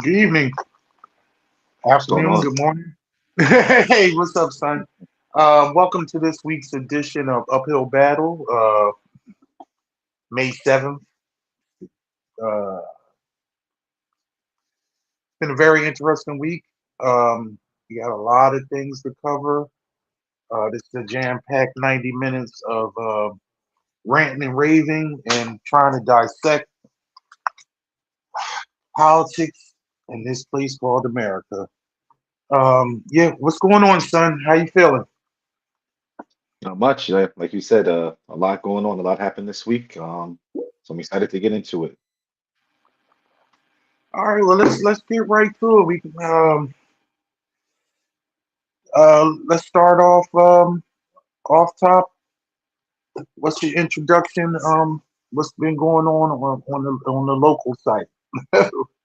Good evening, What's going afternoon, on? good morning. Hey, what's up, son? Welcome to this week's edition of Uphill Battle, May 7th. It's been a very interesting week. We got a lot of things to cover. This is a jam-packed 90 minutes of ranting and raving and trying to dissect politics in this place called America. Yeah, what's going on, son? How you feeling? Not much. Like you said, a lot going on. A lot happened this week. So I'm excited to get into it. All right, well let's get right to it. We can let's start off top. What's your introduction? What's been going on the local site?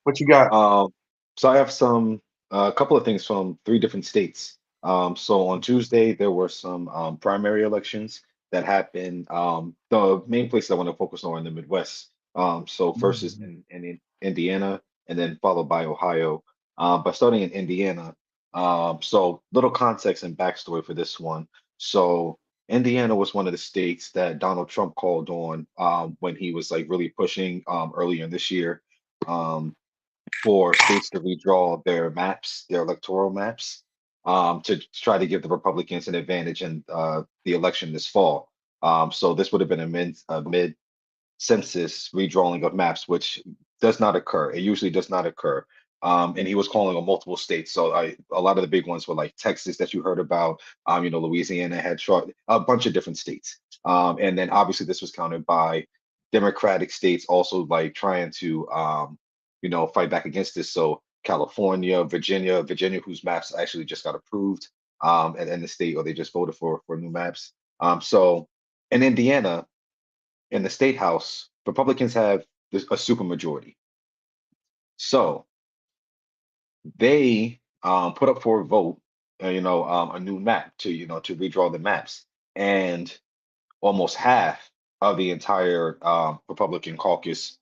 What you got? Um, so I have a couple of things from three different states. So on Tuesday there were some primary elections that happened. The main places I want to focus on are in the Midwest. So first is in Indiana, and then followed by Ohio. But starting in Indiana, so little context and backstory for this one. So Indiana was one of the states that Donald Trump called on when he was like really pushing earlier this year. Um, for states to redraw their maps, their electoral maps, to try to give the Republicans an advantage in the election this fall. So this would have been a mid-census redrawing of maps, which does not occur. It usually does not occur. And he was calling on multiple states. So a lot of the big ones were like Texas that you heard about. Louisiana had a bunch of different states. And then obviously this was countered by Democratic states also like trying to fight back against this. So California, Virginia, whose maps actually just got approved and the state, or they just voted for new maps. So in Indiana, in the state house, Republicans have a supermajority. So they put up for a vote, a new map to redraw the maps, and almost half of the entire Republican caucus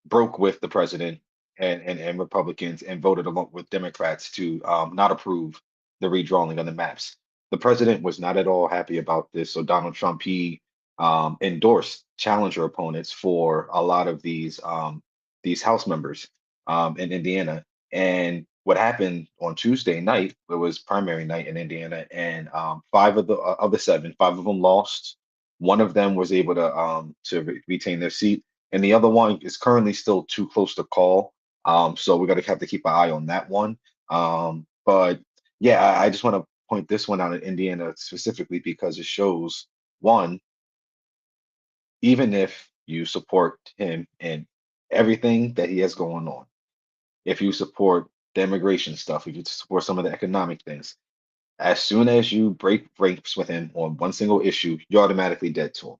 broke with the president and Republicans and voted along with Democrats to not approve the redrawing of the maps. The president was not at all happy about this. So Donald Trump, he endorsed challenger opponents for a lot of these House members in Indiana. And what happened on Tuesday night, it was primary night in Indiana, and five of the seven, five of them lost. One of them was able to retain their seat, and the other one is currently still too close to call. So we got to have to keep an eye on that one. But yeah, I just want to point this one out in Indiana specifically because it shows one, even if you support him and everything that he has going on, if you support the immigration stuff, if you support some of the economic things, as soon as you break ranks with him on one single issue, you're automatically dead to him.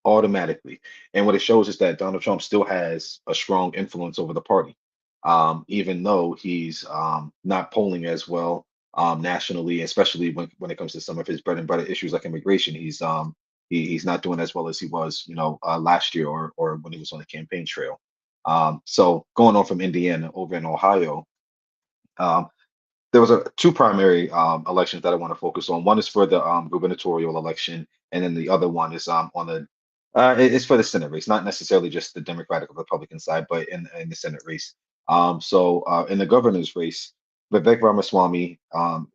Automatically. And what it shows is that Donald Trump still has a strong influence over the party, even though he's not polling as well nationally, especially when it comes to some of his bread and butter issues like immigration. He's not doing as well as he was, last year or when he was on the campaign trail. So going on from Indiana over in Ohio, um, there was two primary elections that I want to focus on. One is for the gubernatorial election, and then the other one is on the it's for the Senate race, not necessarily just the Democratic or Republican side, but in the Senate race. So in the governor's race, Vivek Ramaswamy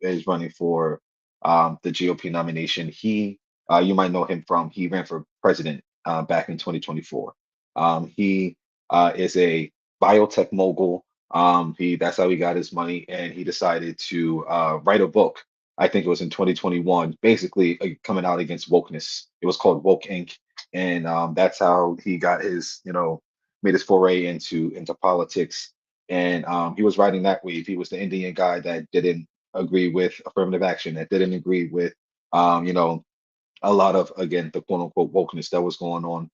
is running for the GOP nomination. You might know him from he ran for president back in 2024. He is a biotech mogul. That's how he got his money, and he decided to write a book. I think it was in 2021, basically coming out against wokeness. It was called Woke Inc., and that's how he got made his foray into politics. And he was riding that wave. He was the Indian guy that didn't agree with affirmative action, that didn't agree with a lot of, again, the quote unquote wokeness that was going on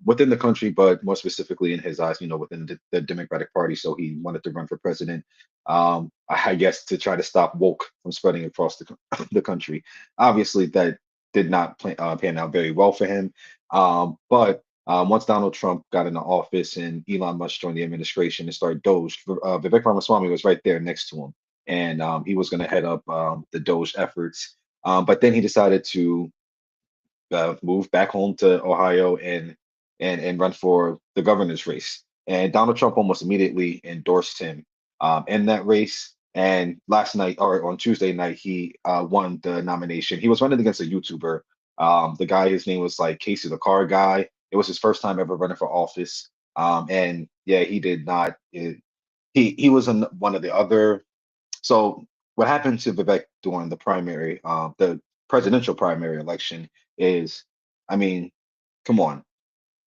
within the country, but more specifically in his eyes, within the Democratic Party. So he wanted to run for president, I guess, to try to stop woke from spreading across the country. Obviously, that did not pan out very well for him. But Once Donald Trump got into office and Elon Musk joined the administration and started Doge, Vivek Ramaswamy was right there next to him, and he was going to head up the Doge efforts. But then he decided to move back home to Ohio and run for the governor's race. And Donald Trump almost immediately endorsed him in that race. And last night, or on Tuesday night, he won the nomination. He was running against a YouTuber. The guy, his name was like Casey the Car Guy. It was his first time ever running for office. And yeah, he did not. He was in one of the other. So what happened to Vivek during the presidential primary election is, I mean, come on.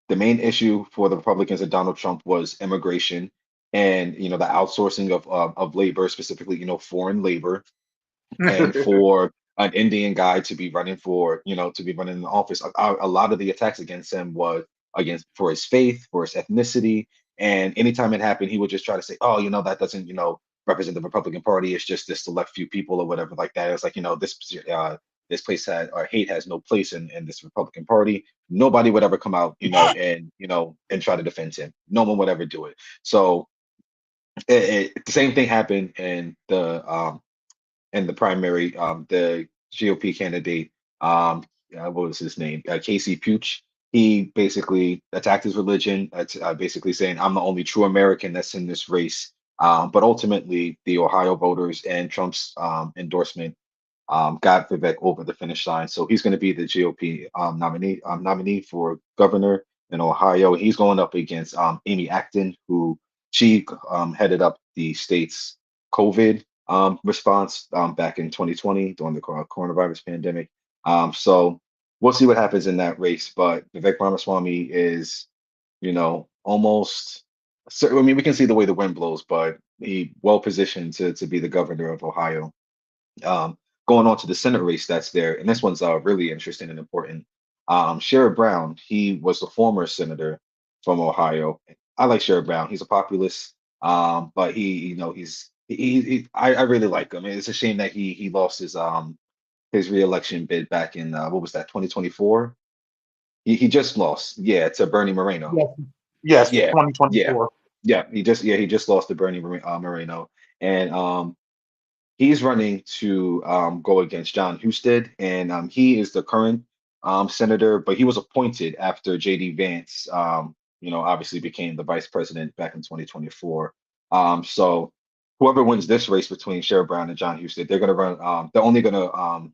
The main issue for the Republicans and Donald Trump was immigration and the outsourcing of labor, specifically foreign labor, and for an Indian guy to be running in the office, a lot of the attacks against him was against for his faith, for his ethnicity, and anytime it happened, he would just try to say, "Oh, that doesn't, represent the Republican Party. It's just this select few people or whatever like that." It's like, this place had or hate has no place in this Republican Party. Nobody would ever come out, and try to defend him. No one would ever do it. So the same thing happened in the primary, the GOP candidate, what was his name? Casey Puch. He basically attacked his religion, basically saying, "I'm the only true American that's in this race." But ultimately, the Ohio voters and Trump's endorsement got Vivek over the finish line. So he's going to be the GOP nominee for governor in Ohio. He's going up against Amy Acton, who she headed up the state's COVID response back in 2020 during the coronavirus pandemic. So we'll see what happens in that race. But Vivek Ramaswamy is, almost. So, I mean, we can see the way the wind blows, but he well positioned to be the governor of Ohio. Um, Going on to the Senate race that's there, and this one's really interesting and important. Sherrod Brown, he was the former senator from Ohio. I like Sherrod Brown. He's a populist, but I really like him. It's a shame that he lost his reelection bid back in what was that, 2024? He just lost, yeah, to Bernie Moreno. Yes, yes, Yeah, yeah, 2024. yeah. He just lost to Bernie Moreno, and he's running to go against John Husted, and he is the current senator, but he was appointed after J.D. Vance, obviously became the vice president back in 2024. So whoever wins this race between Sherrod Brown and John Husted, they're going to run. They're only going to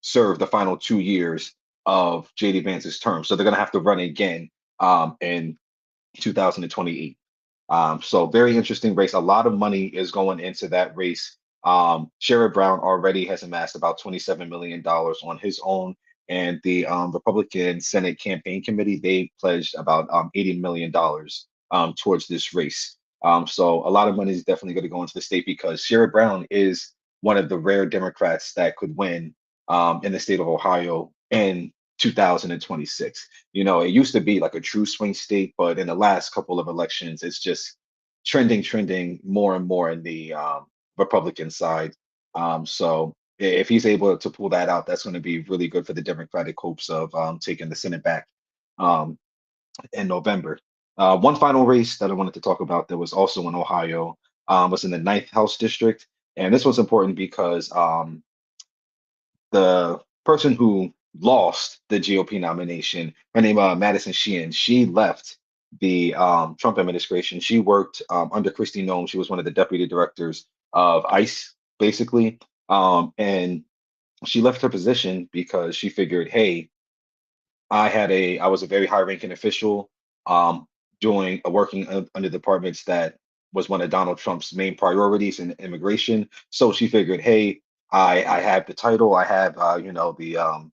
serve the final 2 years of J.D. Vance's term, so they're going to have to run again in 2028. So very interesting race. A lot of money is going into that race. Sherrod Brown already has amassed about $27 million on his own, and the Republican Senate Campaign Committee, they pledged about $80 million towards this race. So a lot of money is definitely going to go into the state because Sherrod Brown is one of the rare Democrats that could win in the state of Ohio in 2026. It used to be like a true swing state, but in the last couple of elections, it's just trending more and more in the Republican side. So if he's able to pull that out, that's going to be really good for the Democratic hopes of taking the Senate back um, in November. One final race that I wanted to talk about that was also in Ohio was in the Ninth House District. And this was important because the person who lost the GOP nomination, her name Madison Sheehan, she left the Trump administration. She worked under Kristi Noem. She was one of the deputy directors of ICE, basically, and she left her position because she figured, hey, I was a very high-ranking official, um, working under departments that was one of Donald Trump's main priorities in immigration. So she figured, hey, I have the title, I have the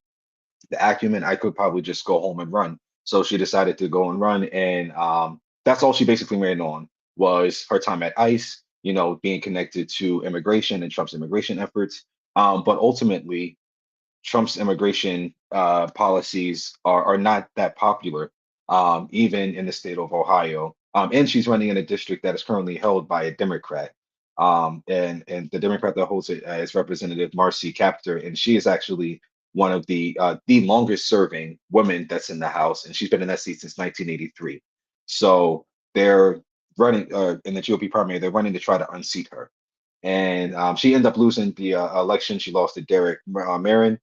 acumen, I could probably just go home and run. So she decided to go and run, and that's all she basically ran on was her time at ICE, being connected to immigration and Trump's immigration efforts. But ultimately, Trump's immigration policies are not that popular, even in the state of Ohio. And she's running in a district that is currently held by a Democrat. And the Democrat that holds it is Representative Marcy Kaptur, and she is actually one of the longest serving women that's in the House, and she's been in that seat since 1983. So they're running in the GOP primary. They're running to try to unseat her, and she ended up losing the election. She lost to Derek Marin.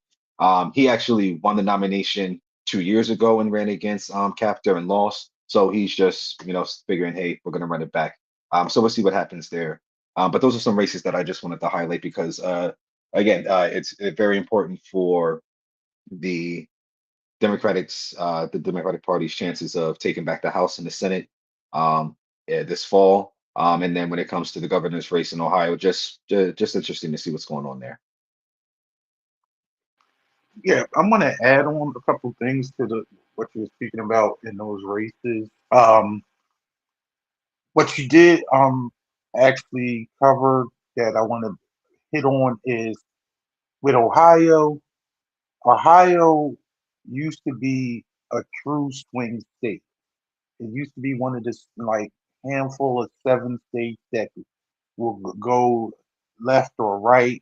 He actually won the nomination 2 years ago and ran against Capter and lost. So he's just figuring, hey, we're going to run it back. So we'll see what happens there. But those are some races that I just wanted to highlight because again, it's very important for the the Democratic Party's chances of taking back the House and the Senate this fall. And then when it comes to the governor's race in Ohio, just interesting to see what's going on there. Yeah, I'm gonna add on a couple things to the what you were speaking about in those races. What you did actually cover that I want to hit on is with Ohio. Ohio used to be a true swing state. It used to be one of this like handful of 7 states that will go left or right.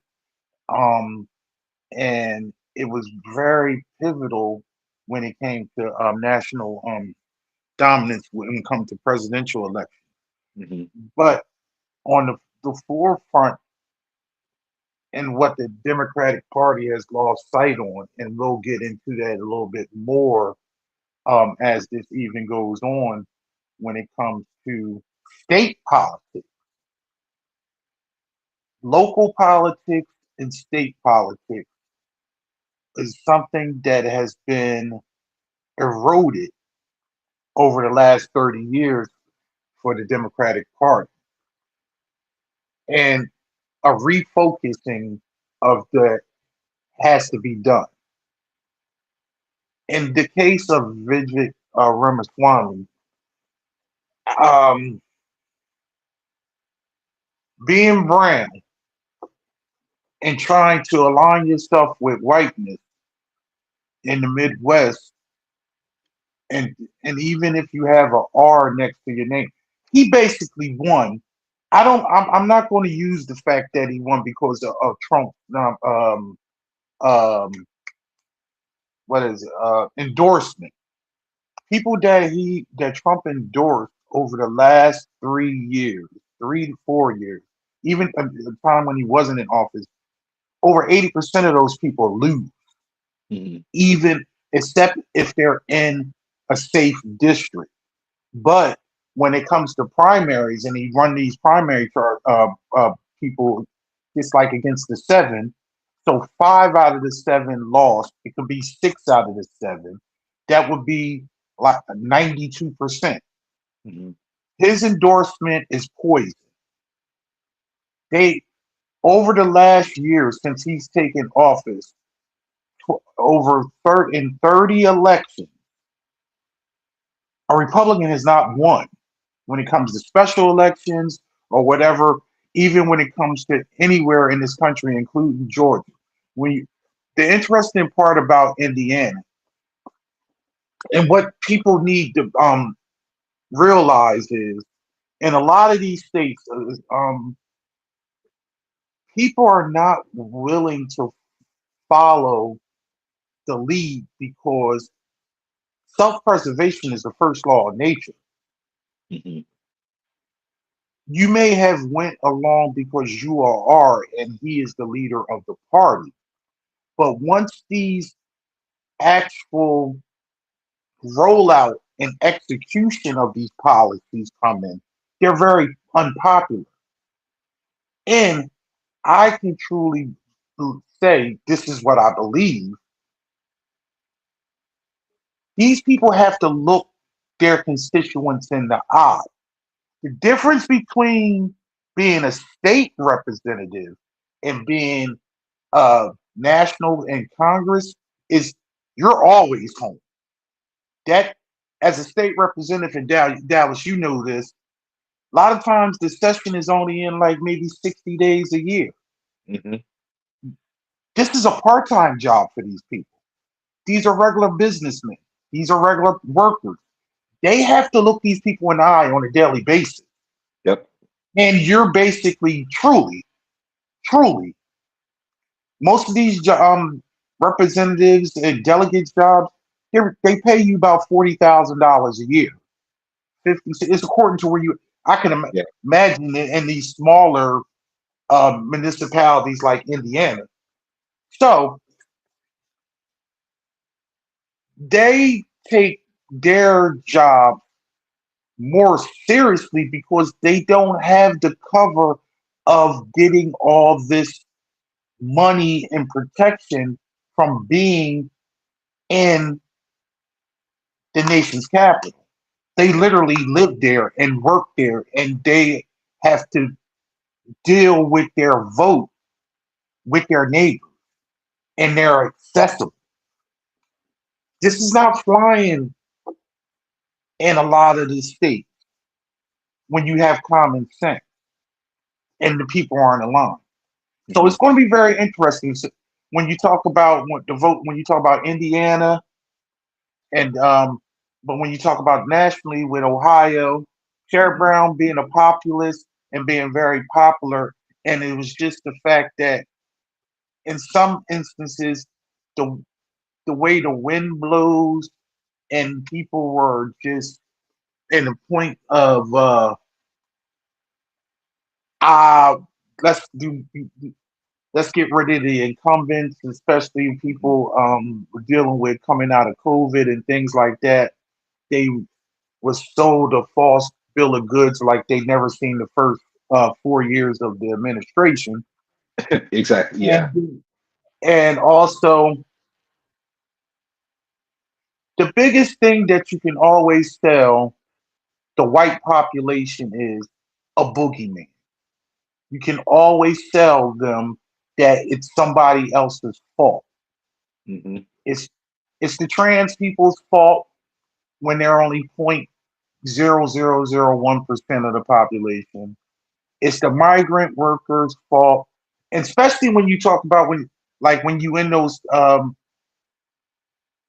Um, and it was very pivotal when it came to national dominance when it comes to presidential elections. Hmm. But on the forefront and what the Democratic Party has lost sight on, and we'll get into that a little bit more as this evening goes on when it comes to state politics, local politics, and state politics is something that has been eroded over the last 30 years for the Democratic Party. And a refocusing of that has to be done. In the case of Vivek Ramaswamy, um, being brown and trying to align yourself with whiteness in the Midwest, and and even if you have a R next to your name, he basically won. I don't. I'm not going to use the fact that he won because of Trump. Um, what is it? Endorsement. People that Trump endorsed over the last 3 years, 3 to 4 years, even at the time when he wasn't in office, over 80% of those people lose, Hmm. even except if they're in a safe district. But when it comes to primaries, and he run these primary people, it's like against the seven. So 5 out of the 7 lost. It could be 6 out of the 7. That would be like 92%. Hmm. His endorsement is poison. They over the last year since he's taken office, over 30 elections, a Republican has not won when it comes to special elections or whatever, even when it comes to anywhere in this country, including Georgia. The interesting part about Indiana and what people need to realize is in a lot of these states, people are not willing to follow the lead because self-preservation is the first law of nature. Hmm. You may have went along because you are R and he is the leader of the party. But once these actual rollout and execution of these policies come in, they're very unpopular. And I can truly say this is what I believe. These people have to look their constituents in the eye. The difference between being a state representative and being national and Congress is you're always home. That as a state representative in Dallas, you know this. A lot of times the session is only in like maybe 60 days a year. Hmm. This is a part-time job for these people. These are regular businessmen. These are regular workers. They have to look these people in the eye on a daily basis. Yep. And you're basically truly, most of these representatives and delegates jobs, they pay you about $40,000 a year. 50. It's according to where you. I can Yeah. imagine in these smaller municipalities like Indiana. So they take their job more seriously because they don't have the cover of getting all this money and protection from being in the nation's capital. They literally live there and work there, and they have to deal with their vote with their neighbors, and they're accessible. This is not flying in a lot of the states when you have common sense and the people aren't aligned. So Hmm. it's going to be very interesting when you talk about the vote, when you talk about Indiana, and but when you talk about nationally with Ohio, Sherrod Hmm. Brown being a populist and being very popular, and it was just the fact that in some instances, the the way the wind blows and people were just in the point of uh let's do let's get rid of the incumbents, especially Hmm. people dealing with coming out of COVID and things like that. They was sold a false bill of goods like they never seen the first 4 years of the administration. Exactly. Yeah. And also, the biggest thing that you can always tell the white population is a boogeyman. You can always tell them that it's somebody else's fault. Hmm. It's it's the trans people's fault when they're only 0.0001% of the population. It's the migrant workers' fault, and especially when you talk about when you in those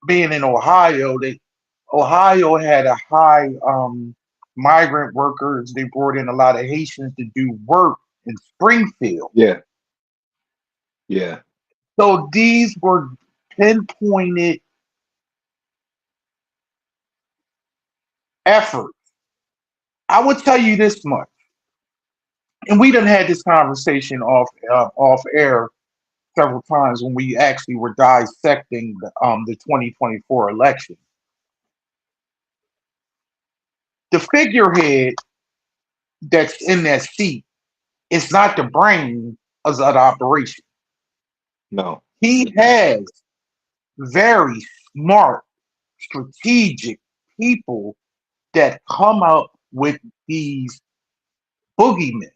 being in Ohio, Ohio had a high migrant workers. They brought in a lot of Haitians to do work in Springfield. Yeah. Yeah. So these were pinpointed efforts. I would tell you this much, and we done had this conversation off air several times when we actually were dissecting the 2024 election. The figurehead that's in that seat is not the brain of the operation. No. He Mm-mm. has very smart, strategic people that come up with these boogeymen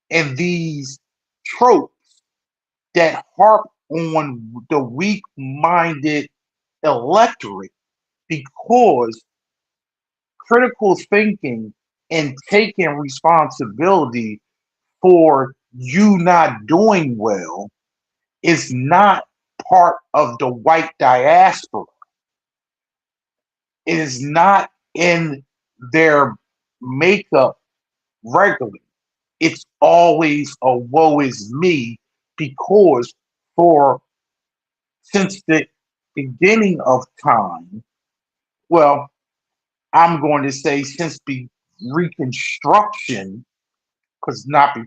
and these tropes that harp on the weak minded electorate because critical thinking and taking responsibility for you not doing well is not part of the white diaspora. It is not in their makeup regularly. It's always a woe is me because for since the beginning of time, well, I'm going to say since the Reconstruction, because not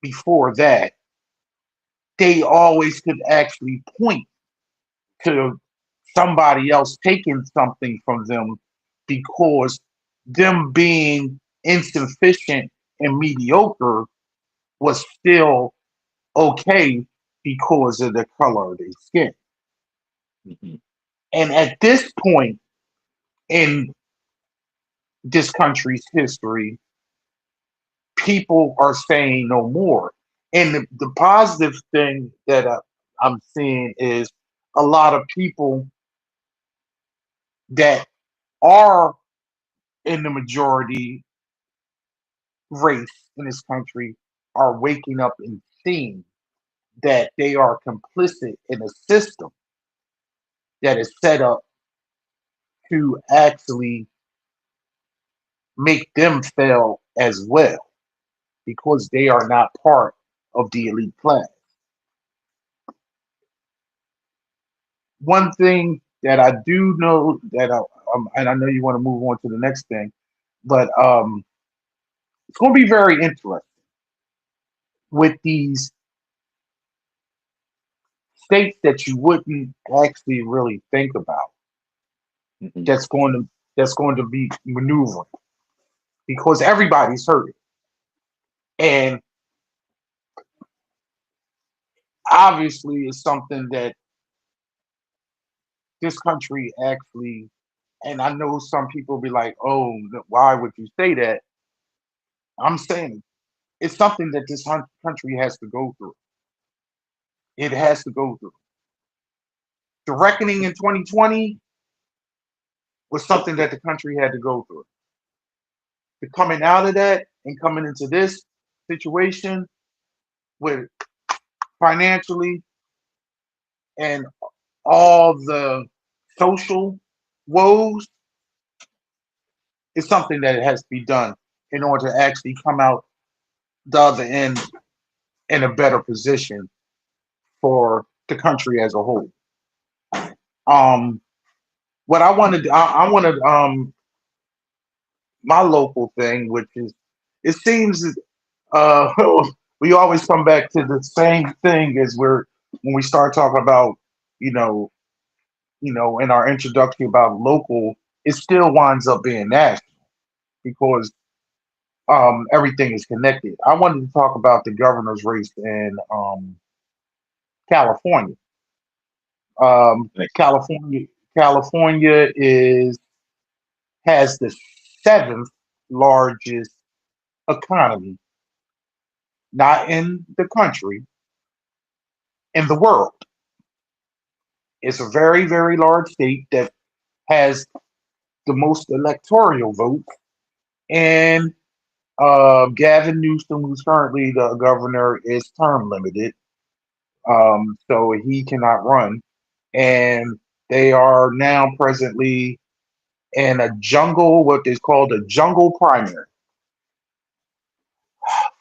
before that, they always could actually point to somebody else taking something from them because them being insufficient and mediocre was still okay because of the color of their skin. Hmm. And at this point in this country's history, people are saying no more. And the positive thing that I'm seeing is a lot of people that are in the majority race in this country are waking up and seeing that they are complicit in a system that is set up to actually make them fail as well because they are not part of the elite class. one thing that I do know that and I know you want to move on to the next thing, but it's going to be very interesting with these states that you wouldn't actually really think about. Mhm. That's going to be maneuvering because everybody's hurting, and obviously it's something that this country actually. And I know some people be like, "Oh, why would you say that?" I'm saying it's something that this country has to go through. It has to go through. The reckoning in 2020 was something that the country had to go through. The coming out of that and coming into this situation with financially and all the social woes is something that has to be done in order to actually come out the other end in a better position for the country as a whole. Um, what I wanted, I wanted my local thing, which is it seems uh, we always come back to the same thing as when we start talking about you know in our introduction about local, it still winds up being national because everything is connected. I wanted to talk about the governor's race in California. Thank you. California, California is has the seventh largest economy, not in the country, in the world. It's a very, very large state that has the most electoral votes. And Gavin Newsom, who's currently the governor, is term limited, so he cannot run. And they are now presently in a jungle, what is called a jungle primary.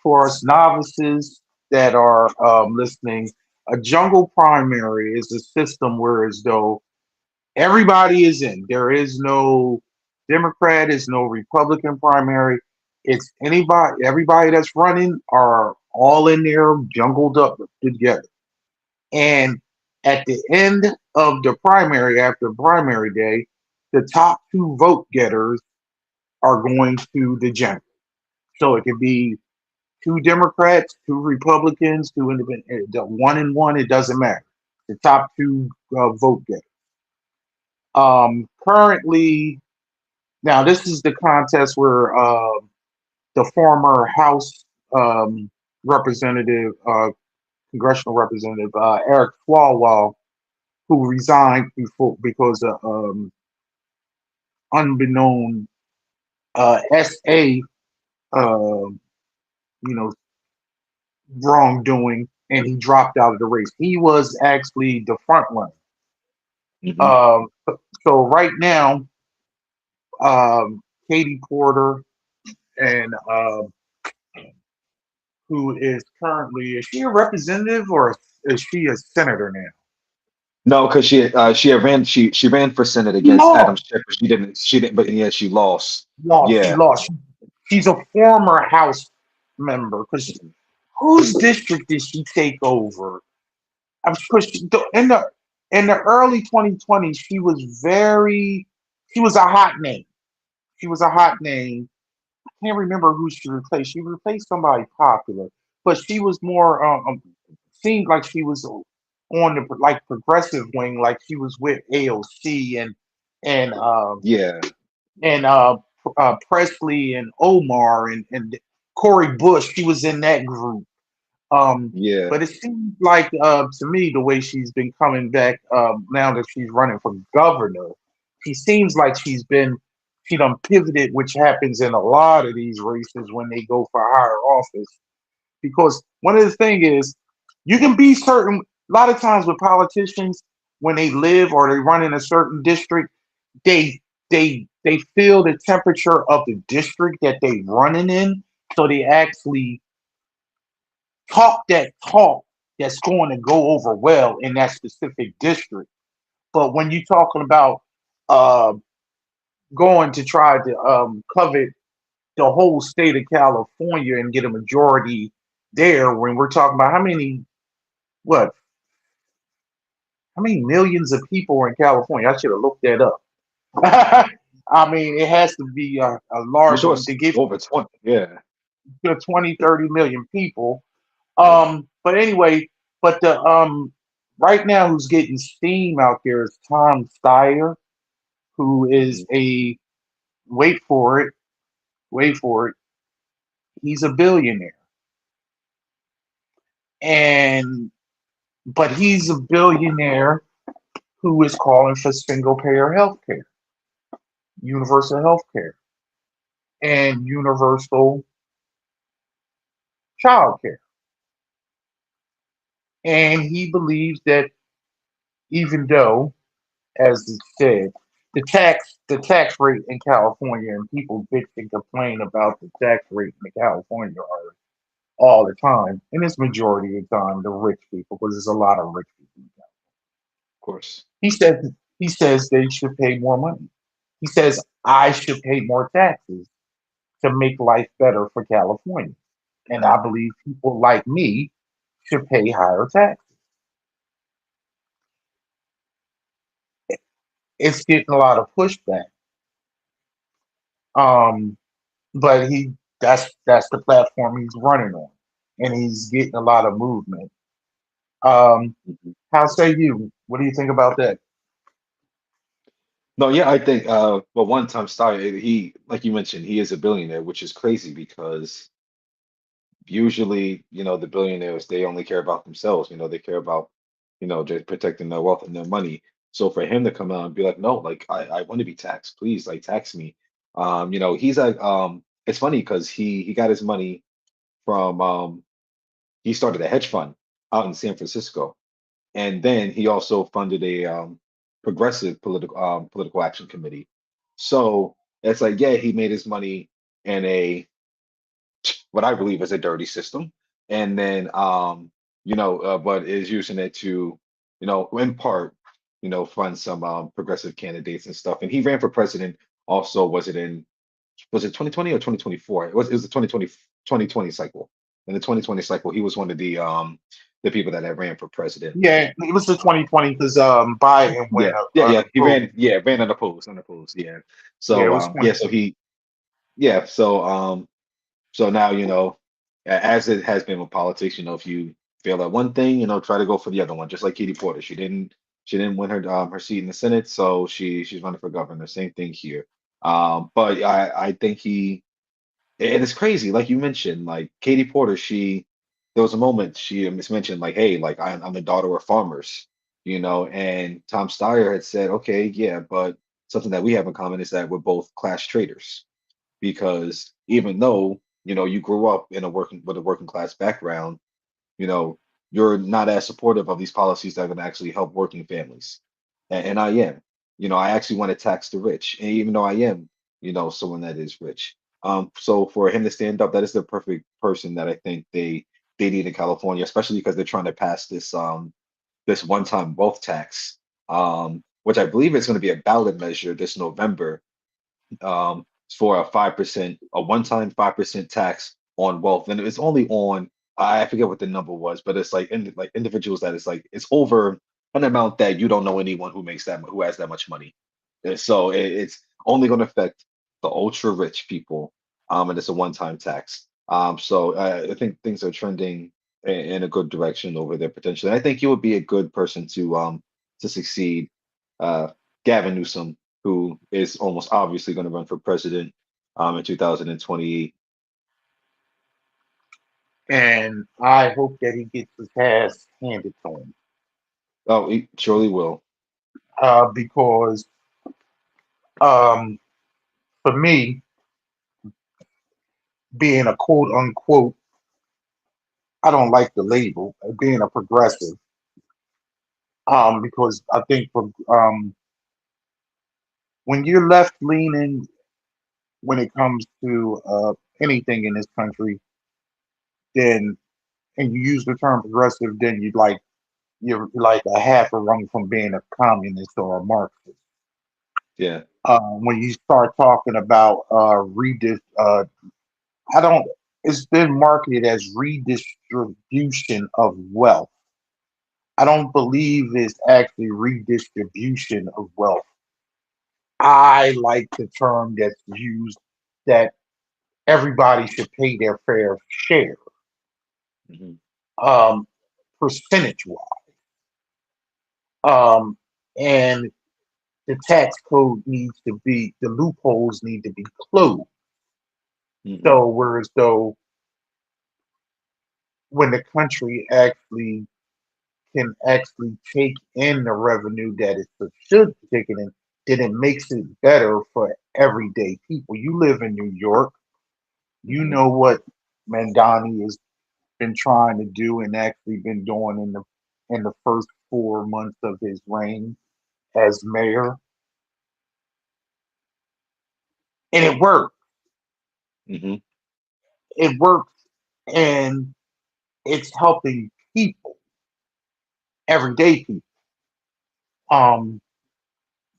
For us novices that are listening, a jungle primary is a system where as though everybody is in. There is no Democrat, is no Republican primary. It's anybody, everybody that's running are all in there, jungled up together. And at the end of the primary, after primary day, the top two vote getters are going to the general. So it could be two Democrats, two Republicans, two independent, one and one. It doesn't matter. The top two vote getters. Currently, now this is the contest where the former House um, representative, congressional representative Eric Swalwell, who resigned before because of unbeknown SA, you know, wrongdoing, and he dropped out of the race. He was actually the front runner. Hmm. Um, so right now, Katie Porter and who is currently, is she a representative or is she a senator now? No, because she had ran she ran for Senate She against Adam lost. Schiff, but she didn't, but yeah, she lost. She Yeah. lost. She's a former House member because whose district did she take over? I'm because in the early 2020s, she was a hot name. She was a hot name. I can't remember who she replaced. She replaced somebody popular, but she was more seemed like she was on the like progressive wing, like she was with AOC and Yeah. and Presley and Omar and Corey Bush. She was in that group. Um, Yeah. but it seems like to me the way she's been coming back now that she's running for governor, she seems like she done pivoted, which happens in a lot of these races when they go for higher office. Because one of the thing is you can be certain a lot of times with politicians when they live or they run in a certain district, they they feel the temperature of the district that they running in, so they actually talk that talk that's going to go over well in that specific district. But when you're talking about uh, going to try to covet the whole state of California and get a majority there, when we're talking about what, how many millions of people are in California? I should have looked that up. I mean, it has to be a I'm large sure one it's to get over 20. Yeah. to 20, 30 million people. Yeah. But anyway, but the right now who's getting steam out there is Tom Steyer, who is Mhm. a wait for it, wait for it, he's a billionaire. And but he's a billionaire who is calling for single payer health care, universal health care, and universal child care. And he believes that even though, as it said, the tax rate in California, and people bitch and complain about the tax rate in California are all the time, and it's majority of the time the rich people, because there's a lot of rich people. Of course. He says they should pay more money. He says I should pay more taxes to make life better for California. And I believe people like me should pay higher taxes. It's getting a lot of pushback. Um, but that's the platform he's running on. And he's getting a lot of movement. Um, Mhm. how say you? What do you think about that? No, yeah, I think well, one time star, he, like you mentioned, he is a billionaire, which is crazy because usually, the billionaires, they only care about themselves. They care about, just protecting their wealth and their money. So for him to come out and be like, no, like I want to be taxed, please, like tax me. He's like, it's funny because he got his money from he started a hedge fund out in San Francisco, and then he also funded a progressive political action committee. So it's like, yeah, he made his money in a what I believe is a dirty system, and then but is using it to, in part, fund some progressive candidates and stuff. And he ran for president. Also, was it 2020 or 2024? It was the 2020 cycle. In the 2020 cycle, he was one of the people that ran for president. Yeah, it was the 2020 because Biden went Yeah, yeah, yeah. He unopposed. ran unopposed. Yeah. Yeah, it So was yeah, so 2020. he yeah, so now, as it has been with politics, if you fail at one thing, try to go for the other one. Just like Katie Porter, she didn't win her seat in the Senate, so she's running for governor. Same thing here. But I think and it's crazy, like you mentioned, like Katie Porter, there was a moment she mentioned like, hey, like I'm the daughter of farmers, and Tom Steyer had said, okay, yeah, but something that we have in common is that we're both class traders, because even though you grew up in a working class background, you know you're not as supportive of these policies that are going to actually help working families. And I am. I actually want to tax the rich, and even though I am, someone that is rich. So for him to stand up, that is the perfect person that I think they need in California, especially because they're trying to pass this one-time wealth tax, which I believe is going to be a ballot measure this November, for a one-time 5% tax on wealth, and it's only on, I forget what the number was, but it's like like individuals that it's like it's over an amount that you don't know anyone who has that much money. And so it's only going to affect the ultra rich people, and it's a one-time tax. So I think things are trending in a good direction over there potentially. And I think you would be a good person to succeed uh, Gavin Newsom, who is almost obviously going to run for president in 2028. And I hope that he gets his ass handed to him. Oh, he surely will. Because um, for me, being a quote unquote, I don't like the label, being a progressive, because I think when you're left leaning when it comes to anything in this country, then and you use the term progressive, then you like you're like a half a rung from being a communist or a Marxist. Yeah. When you start talking about I don't. It's been marketed as redistribution of wealth. I don't believe it's actually redistribution of wealth. I like the term that's used that everybody should pay their fair share, Hmm. um, percentage wise. Um, and the tax code needs to be, the loopholes need to be closed. Hmm. So, whereas though when the country actually can actually take in the revenue that it should be taking in, then it makes it better for everyday people. You live in New York, you Hmm. know what Mandani has been trying to do and actually been doing in the first 4 months of his reign as mayor, and it worked. Hmm. It works, and it's helping people, everyday people. Um,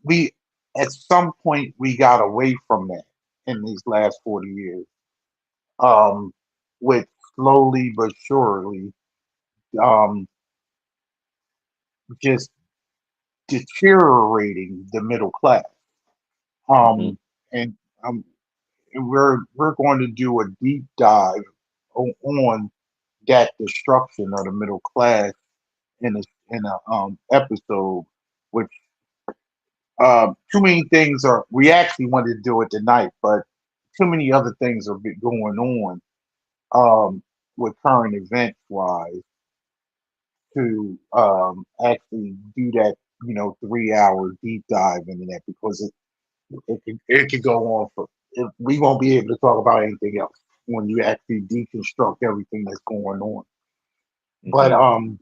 we at some point we got away from that in these last 40 years. Um, with slowly but surely, um, just deteriorating the middle class. Hmm. Um, and um, and we're going to do a deep dive on that destruction of the middle class in a episode, which too many things are. We actually wanted to do it tonight, but too many other things are going on with current events wise to actually do that. 3 hour deep dive into that because it could go on for. We won't be able to talk about anything else when you actually deconstruct everything that's going on. But Hmm.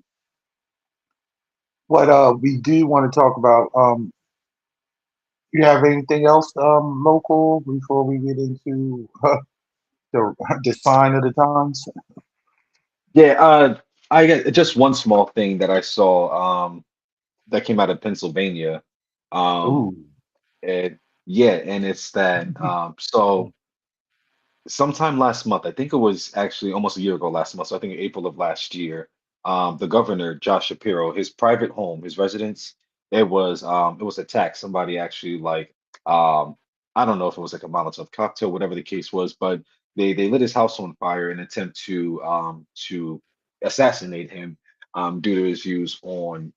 what we do want to talk about, you have anything else local before we get into the sign of the times? Yeah. I get just one small thing that I saw that came out of Pennsylvania. Um, Ooh. and yeah, and it's that so sometime last month, I think it was actually almost a year ago last month, so I think April of last year, the governor, Josh Shapiro, his private home, his residence, it was attacked. Somebody actually um I don't know if it was like a Molotov cocktail, whatever the case was, but they lit his house on fire in an attempt to assassinate him due to his views on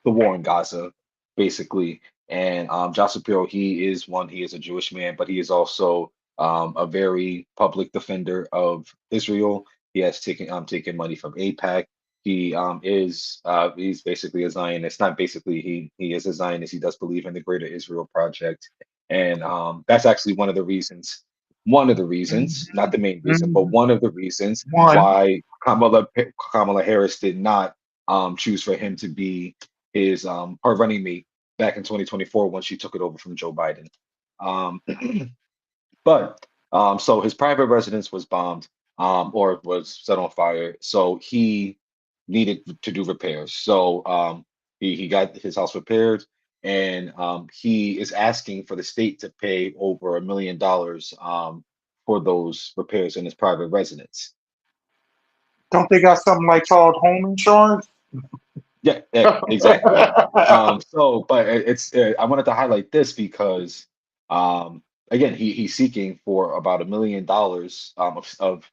the war in Gaza, basically. And Josh Shapiro, he is a Jewish man, but he is also a very public defender of Israel. He has taken money from AIPAC. He's basically a Zionist. Not basically, he is a Zionist. He does believe in the Greater Israel Project, and that's actually one of the reasons, not the main reason, but Mhm. one of the reasons One. why Kamala Harris did not choose for him to be his her running mate back in 2024 when she took it over from Joe Biden. Um, but so his private residence was bombed or was set on fire. So he needed to do repairs. So he got his house repaired, and he is asking for the state to pay over $1 million for those repairs in his private residence. Don't they got something like called home insurance? Yeah, yeah, exactly. But I wanted to highlight this because, um, again, he's seeking for about $1 million of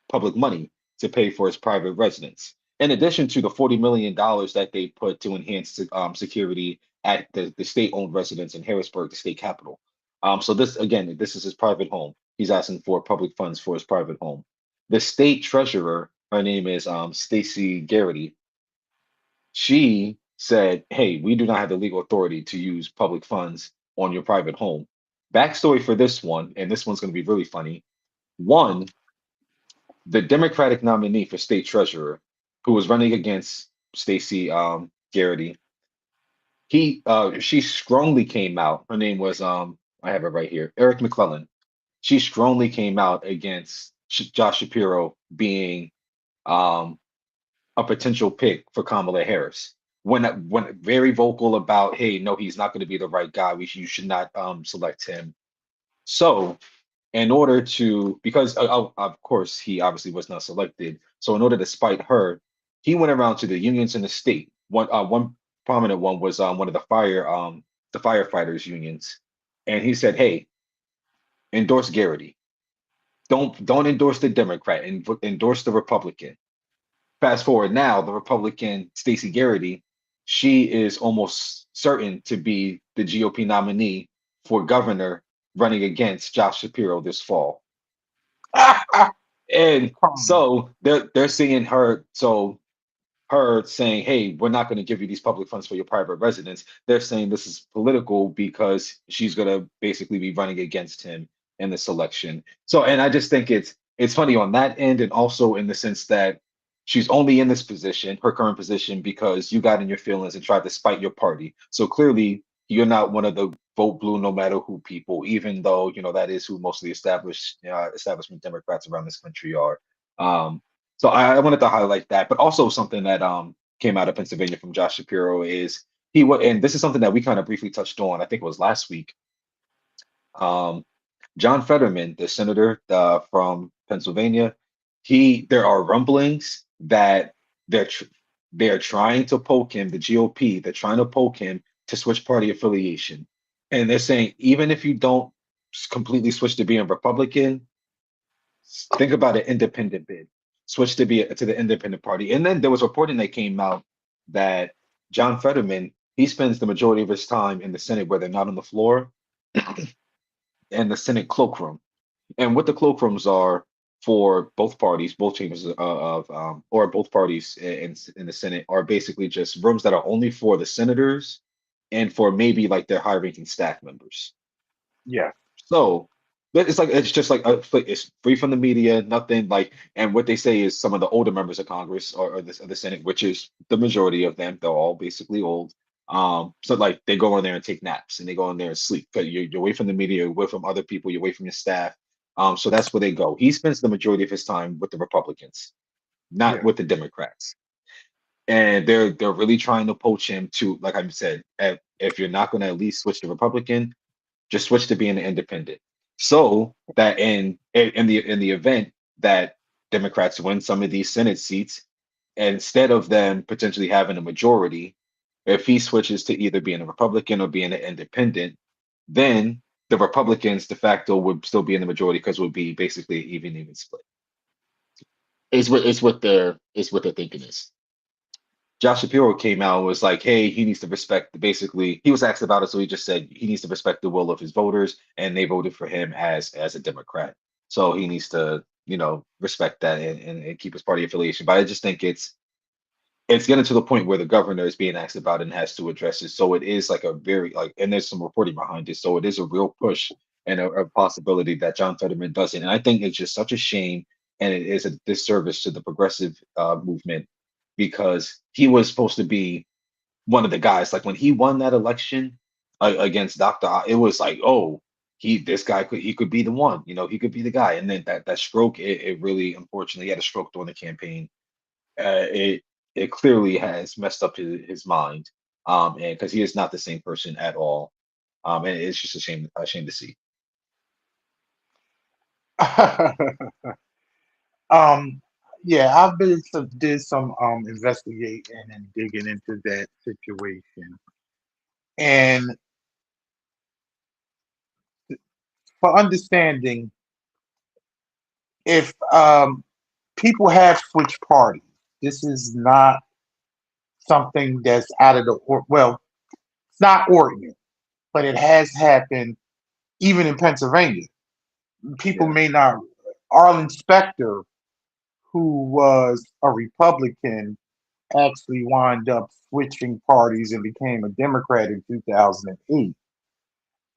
public money to pay for his private residence, in addition to the $40 million that they put to enhance security at the state-owned residence in Harrisburg, the state capital. So this is his private home. He's asking for public funds for his private home. The state treasurer, her name is Stacey Garrity. She said, "Hey, we do not have the legal authority to use public funds on your private home." Backstory for this one, and this one's going to be really funny. One, the Democratic nominee for state treasurer, who was running against Stacey Garrity, she strongly came out. Her name was I have it right here, Eric McClellan. She strongly came out against Josh Shapiro being um a potential pick for Kamala Harris. When very vocal about, hey, no, he's not going to be the right guy. You should not select him. So in order to, because of course he obviously was not selected. So in order to spite her, he went around to the unions in the state. One prominent one was one of the firefighters unions, and he said, "Hey, endorse Garrity. Don't endorse the Democrat and endorse the Republican." Fast forward now, the Republican Stacey Garrity, she is almost certain to be the GOP nominee for governor running against Josh Shapiro this fall. And Crummy. so they're seeing her, so her saying, "Hey, we're not going to give you these public funds for your private residence." They're saying this is political because she's going to basically be running against him in this election. So, and I just think it's funny on that end, and also in the sense that she's only in this position, her current position, because you got in your feelings and tried to spite your party. So clearly, you're not one of the vote blue no matter who people, even though that is who mostly establishment Democrats around this country are. Um, so I wanted to highlight that, but also something that came out of Pennsylvania from Josh Shapiro is and this is something that we kind of briefly touched on. I think it was last week. Um, John Fetterman, the senator from Pennsylvania, there are rumblings that they're tr they're trying to poke him, the GOP, they're trying to poke him to switch party affiliation, and they're saying even if you don't completely switch to being Republican, think about an independent bid. Switch to the independent party. And then there was reporting that came out that John Fetterman, he spends the majority of his time in the Senate where they're not on the floor and the Senate cloakroom. And what the cloakrooms are for both parties, both chambers or both parties in the Senate are basically just rooms that are only for the senators and for maybe like their high-ranking staff members. Yeah. So but it's just like it's free from the media, nothing like. And what they say is some of the older members of Congress or the Senate, which is the majority of them, they're all basically old. So like they go in there and take naps and they go in there and sleep because you're away from the media, you're away from other people, you're away from your staff. So that's where they go. He spends the majority of his time with the Republicans, not Yeah. with the Democrats. And they're really trying to poach him to, like I said, if you're not going to at least switch to Republican, just switch to being an independent. So that in the event that Democrats win some of these Senate seats, instead of them potentially having a majority, if he switches to either being a Republican or being an independent, then the Republicans de facto would still be in the majority because it would be basically even split. Is what their thinking is. Josh Shapiro came out and was like, hey, he needs to respect basically, he was asked about it, so he just said he needs to respect the will of his voters, and they voted for him as a Democrat. So he needs to, respect that and keep his party affiliation. But I just think it's getting to the point where the governor is being asked about it and has to address it. So it is like a very like, and there's some reporting behind it. So it is a real push and a possibility that John Fetterman doesn't. And I think it's just such a shame, and it is a disservice to the progressive movement because he was supposed to be one of the guys. Like when he won that election against Dr. It was like, oh, this guy he could be the one. He could be the guy. And then that stroke, it really unfortunately he had a stroke during the campaign. It clearly has messed up his mind, and because he is not the same person at all, and it's just a shame to see. um, yeah, I've did some investigating and digging into that situation. And for understanding, if people have switched parties, this is not something that's out of the well, it's not ordinary, but it has happened even in Pennsylvania. People Yeah, may not. Arlen Specter, who was a Republican, actually wound up switching parties and became a Democrat in 2008.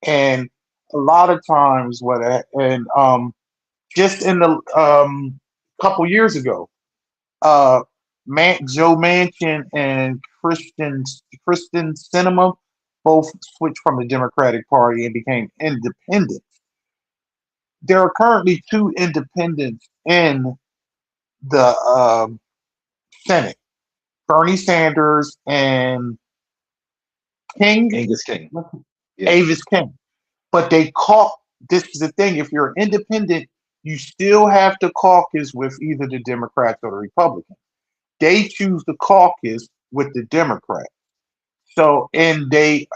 And a lot of times, and just in the couple years ago, uh, Joe Manchin and Kristen Sinema both switched from the Democratic Party and became independents. There are currently two independents in the Senate. Bernie Sanders and King, Angus King. Yeah. Avis King. But they caught this is the thing. If you're independent, you still have to caucus with either the Democrats or the Republicans. They choose the caucus with the Democrats. So and they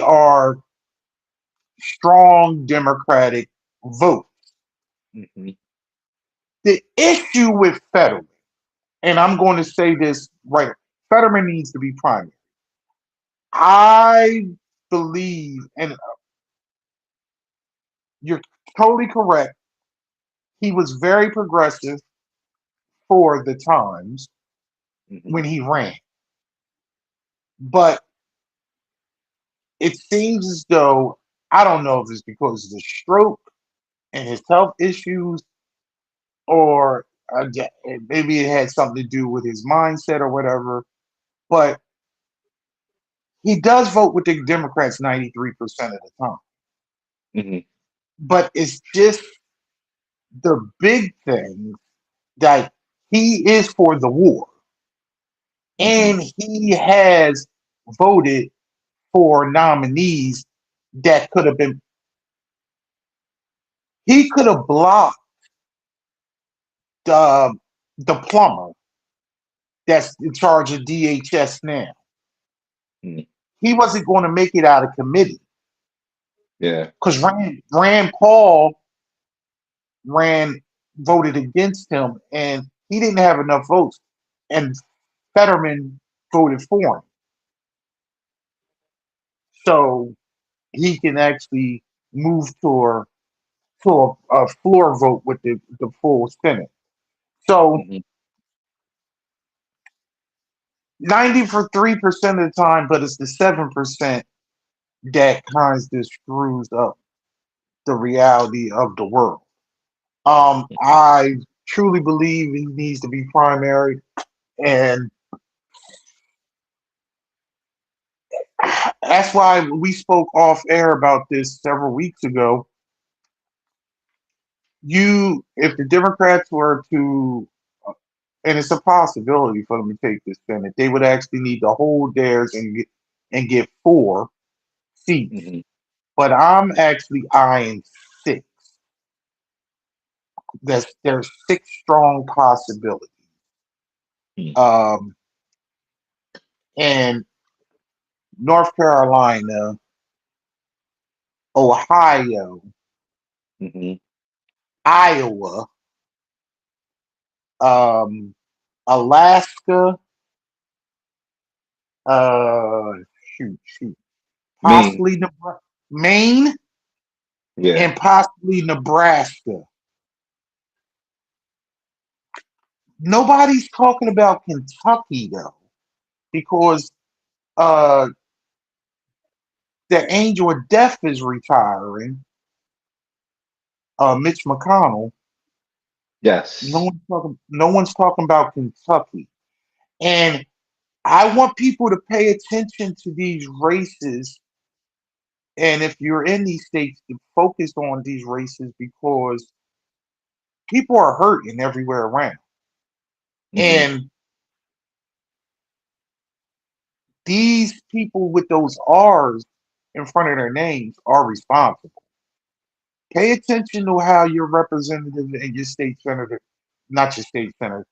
are strong Democratic vote. Hmm. The issue with Fetterman, and I'm going to say this right, Fetterman needs to be primary. I believe, and you're totally correct, he was very progressive for the times Hmm. when he ran. But it seems as though, I don't know if it's because of the stroke and his health issues, or maybe it had something to do with his mindset or whatever. But he does vote with the Democrats 93% of the time. Hmm. But it's just the big thing that he is for the war. Hmm. And he has voted for nominees that could have been, he could have blocked the plumber that's in charge of DHS now. Hmm. He wasn't going to make it out of committee Yeah. because Rand Paul ran voted against him, and he didn't have enough votes, and Fetterman voted for him, so he can actually move to a floor vote with the full Senate. So Hmm. 93% of the time, but it's the 7% that kind of screws up the reality of the world. I truly believe he needs to be primary, and that's why we spoke off air about this several weeks ago. If the Democrats were to, and it's a possibility for them to take the Senate, they would actually need to hold theirs and get 4 seats. Hmm. But I'm actually eyeing 6. There's 6 strong possibilities. Um, and North Carolina, Ohio, Hmm. Iowa, um, Alaska, uh, shoot, Maine. possibly Maine, Yeah. and possibly Nebraska. Nobody's talking about Kentucky though, because uh, the Angel of Death is retiring. Mitch McConnell. No Yes. one's talking. No one's talking about Kentucky, and I want people to pay attention to these races. And if you're in these states, to focus on these races because people are hurting everywhere around. Hmm. And these people with those R's in front of their names are responsible. Pay attention to how your representative and your state senator, not your state senator,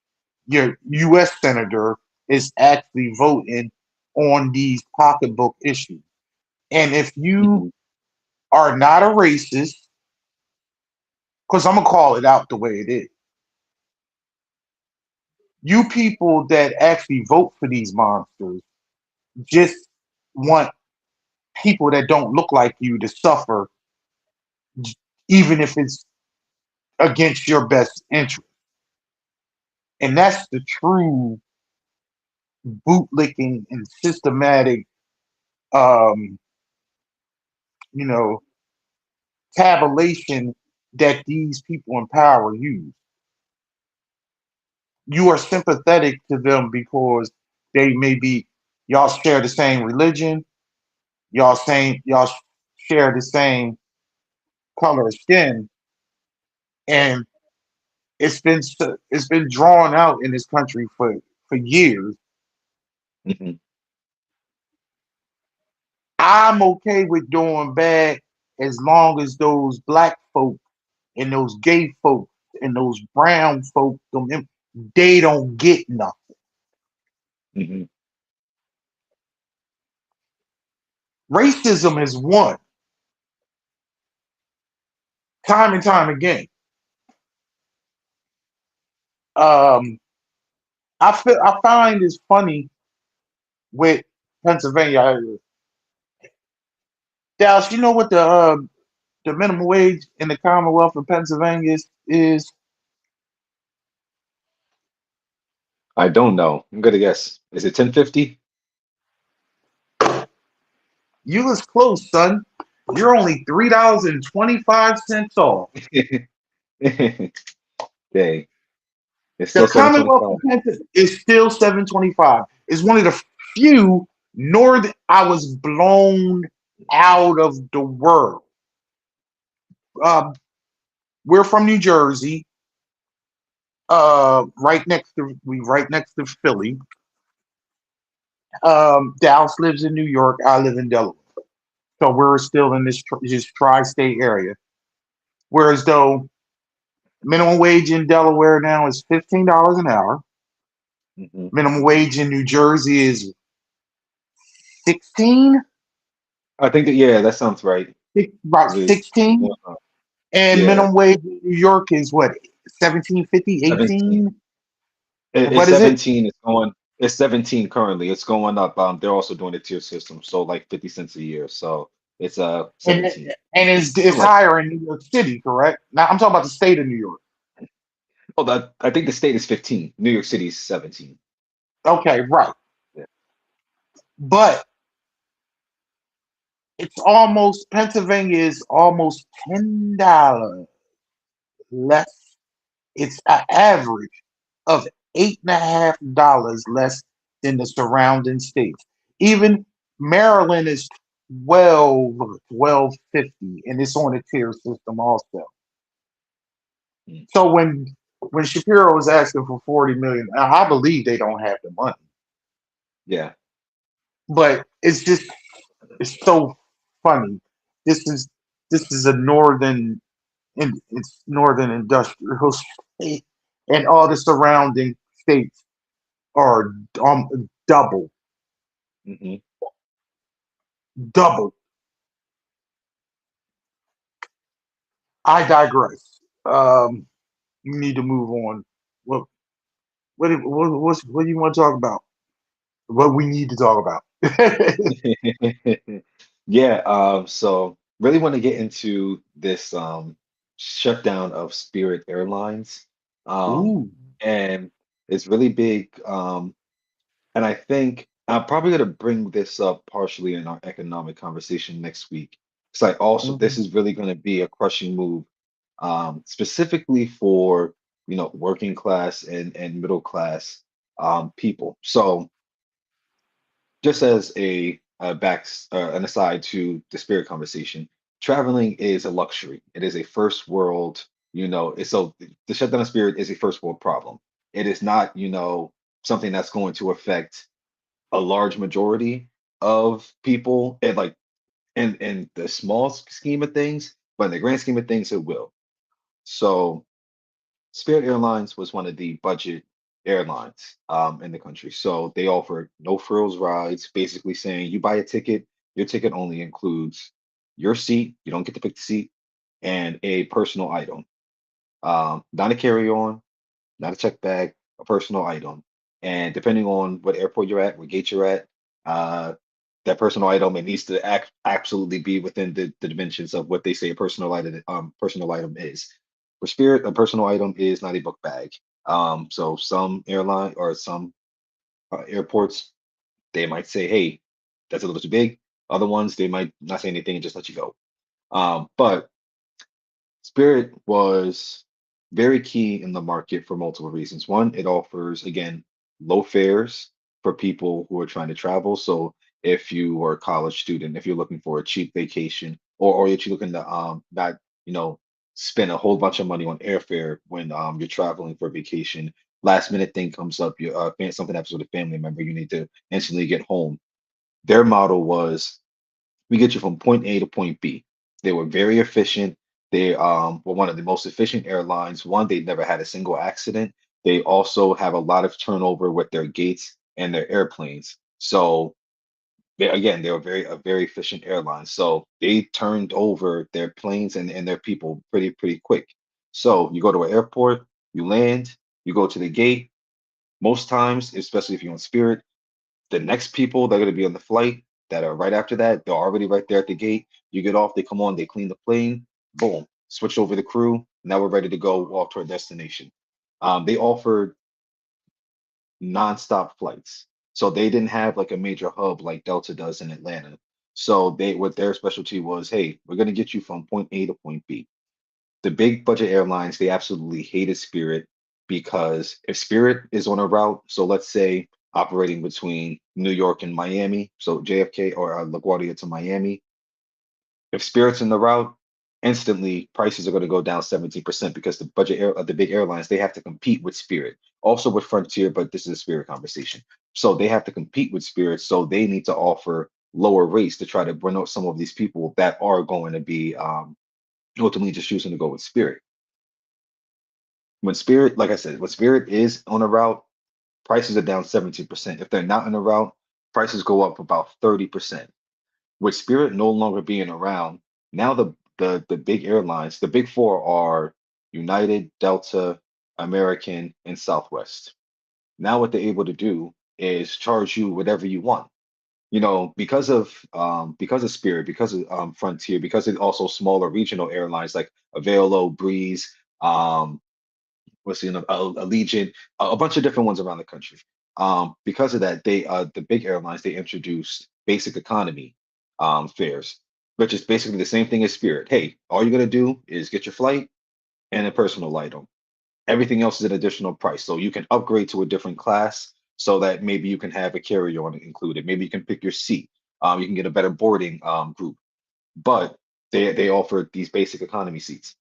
your U.S. senator is actually voting on these pocketbook issues. And if you Hmm. are not a racist, because I'm going to call it out the way it is, you people that actually vote for these monsters just want people that don't look like you to suffer, even if it's against your best interest. And that's the true bootlicking and systematic, um, you know, tabulation that these people in power use. You are sympathetic to them because they may be, y'all share the same religion, y'all share the same color of skin, and it's been drawn out in this country for years Hmm. I'm okay with doing bad as long as those black folk and those gay folk and those brown folk, they don't get nothing. Hmm. Racism is won time and time again. Um, I find it's funny with Pennsylvania. Dallas, you know what the minimum wage in the Commonwealth of Pennsylvania is? I don't know. I'm gonna guess. Is it 1050? You was close, son. You're only $3.25 off. Dang. It's The still Commonwealth of 725. Pennsylvania is still 725. It's one of the few northern. I was blown out of the world. Uh, we're from New Jersey, right next to Philly. Dallas lives in New York. I live in Delaware, so we're still in this tri-state area. Whereas though minimum wage in Delaware now is $15 an hour. Hmm. Minimum wage in New Jersey is 16, I think that, yeah, that sounds right. about It is 16, and yeah, minimum wage in New York is what, 17.50, 17. 18? It's What is it? 17. It's 17 currently. It's going up. They're also doing a tier system, so like 50 cents a year. So it's And 17. it's Correct. higher in New York City, correct? Now I'm talking about the state of New York. Oh, that I think the state is 15. New York City is 17. Okay, right. Yeah. But it's almost Pennsylvania is almost $10 less. It's an average of $8.50 less than the surrounding states. Even Maryland is 12.50, and it's on a tier system also. Mm. So when Shapiro was asking for 40 million, I believe they don't have the money. Yeah. But it's so funny. This is this is a it's northern industrial state, and all the surrounding states are double, Hmm. double. I digress. You need to move on. What what do you want to talk about? What we need to talk about? Yeah, so really want to get into this shutdown of Spirit Airlines. Um, Ooh. and it's really big. And I think I'm probably going to bring this up partially in our economic conversation next week. It's like also this Mhm. is really going to be a crushing move, specifically for working class and middle class people. So just as an aside to the spirit conversation, traveling is a luxury. It is a first world, it's so the shutdown of spirit is a first world problem. It is not, something that's going to affect a large majority of people and like in the small scheme of things, but in the grand scheme of things, it will. So Spirit Airlines was one of the budget airlines in the country. So they offer no frills rides, basically saying you buy a ticket, your ticket only includes your seat, you don't get to pick the seat, and a personal item. Not a carry-on, not a check bag, a personal item. And depending on what airport you're at, what gate you're at, uh, that personal item, it needs to absolutely be within the dimensions of what they say a personal item is. For Spirit, a personal item is not a book bag. So some airline or some airports, they might say, "Hey, that's a little too big." Other ones, they might not say anything and just let you go. But Spirit was very key in the market for multiple reasons. One, it offers, again, low fares for people who are trying to travel. So if you are a college student, if you're looking for a cheap vacation, or if you're looking to not, you know, spend a whole bunch of money on airfare when you're traveling for vacation, last minute thing comes up, something happens with a family member, you need to instantly get home. Their model was, we get you from point A to point B. They were very efficient. They were one of the most efficient airlines. One, they never had a single accident. They also have a lot of turnover with their gates and their airplanes. So they were a very efficient airline. So they turned over their planes and their people pretty quick. So you go to an airport, you land, you go to the gate. Most times, especially if you're on Spirit, the next people that are going to be on the flight that are right after that, they're already right there at the gate. You get off, they come on, they clean the plane, boom, switch over the crew. Now we're ready to go off to our destination. They offered nonstop flights. So they didn't have like a major hub like Delta does in Atlanta. So they what their specialty was, hey, we're gonna get you from point A to point B. The big budget airlines, they absolutely hated Spirit because if Spirit is on a route, so let's say operating between New York and Miami, so JFK or LaGuardia to Miami, if Spirit's in the route, instantly prices are going to go down 17% because the big airlines, they have to compete with Spirit, also with Frontier, but this is a Spirit conversation. So they have to compete with Spirit, so they need to offer lower rates to try to bring out some of these people that are going to be ultimately just choosing to go with Spirit. When Spirit, like I said, when Spirit is on a route, prices are down 17%. If they're not on a route, prices go up about 30%. With Spirit no longer being around, now the big airlines, the big four are United, Delta, American, and Southwest. Now what they're able to do is charge you whatever you want. Because of Spirit, because of Frontier, because of also smaller regional airlines like Avelo, Breeze, what's Allegiant, a bunch of different ones around the country. Because of that, the big airlines, they introduced basic economy fares, which is basically the same thing as Spirit. Hey, all you're gonna do is get your flight and a personal item. Everything else is an additional price. So you can upgrade to a different class so that maybe you can have a carry-on included. Maybe you can pick your seat. You can get a better boarding group. But they offer these basic economy seats.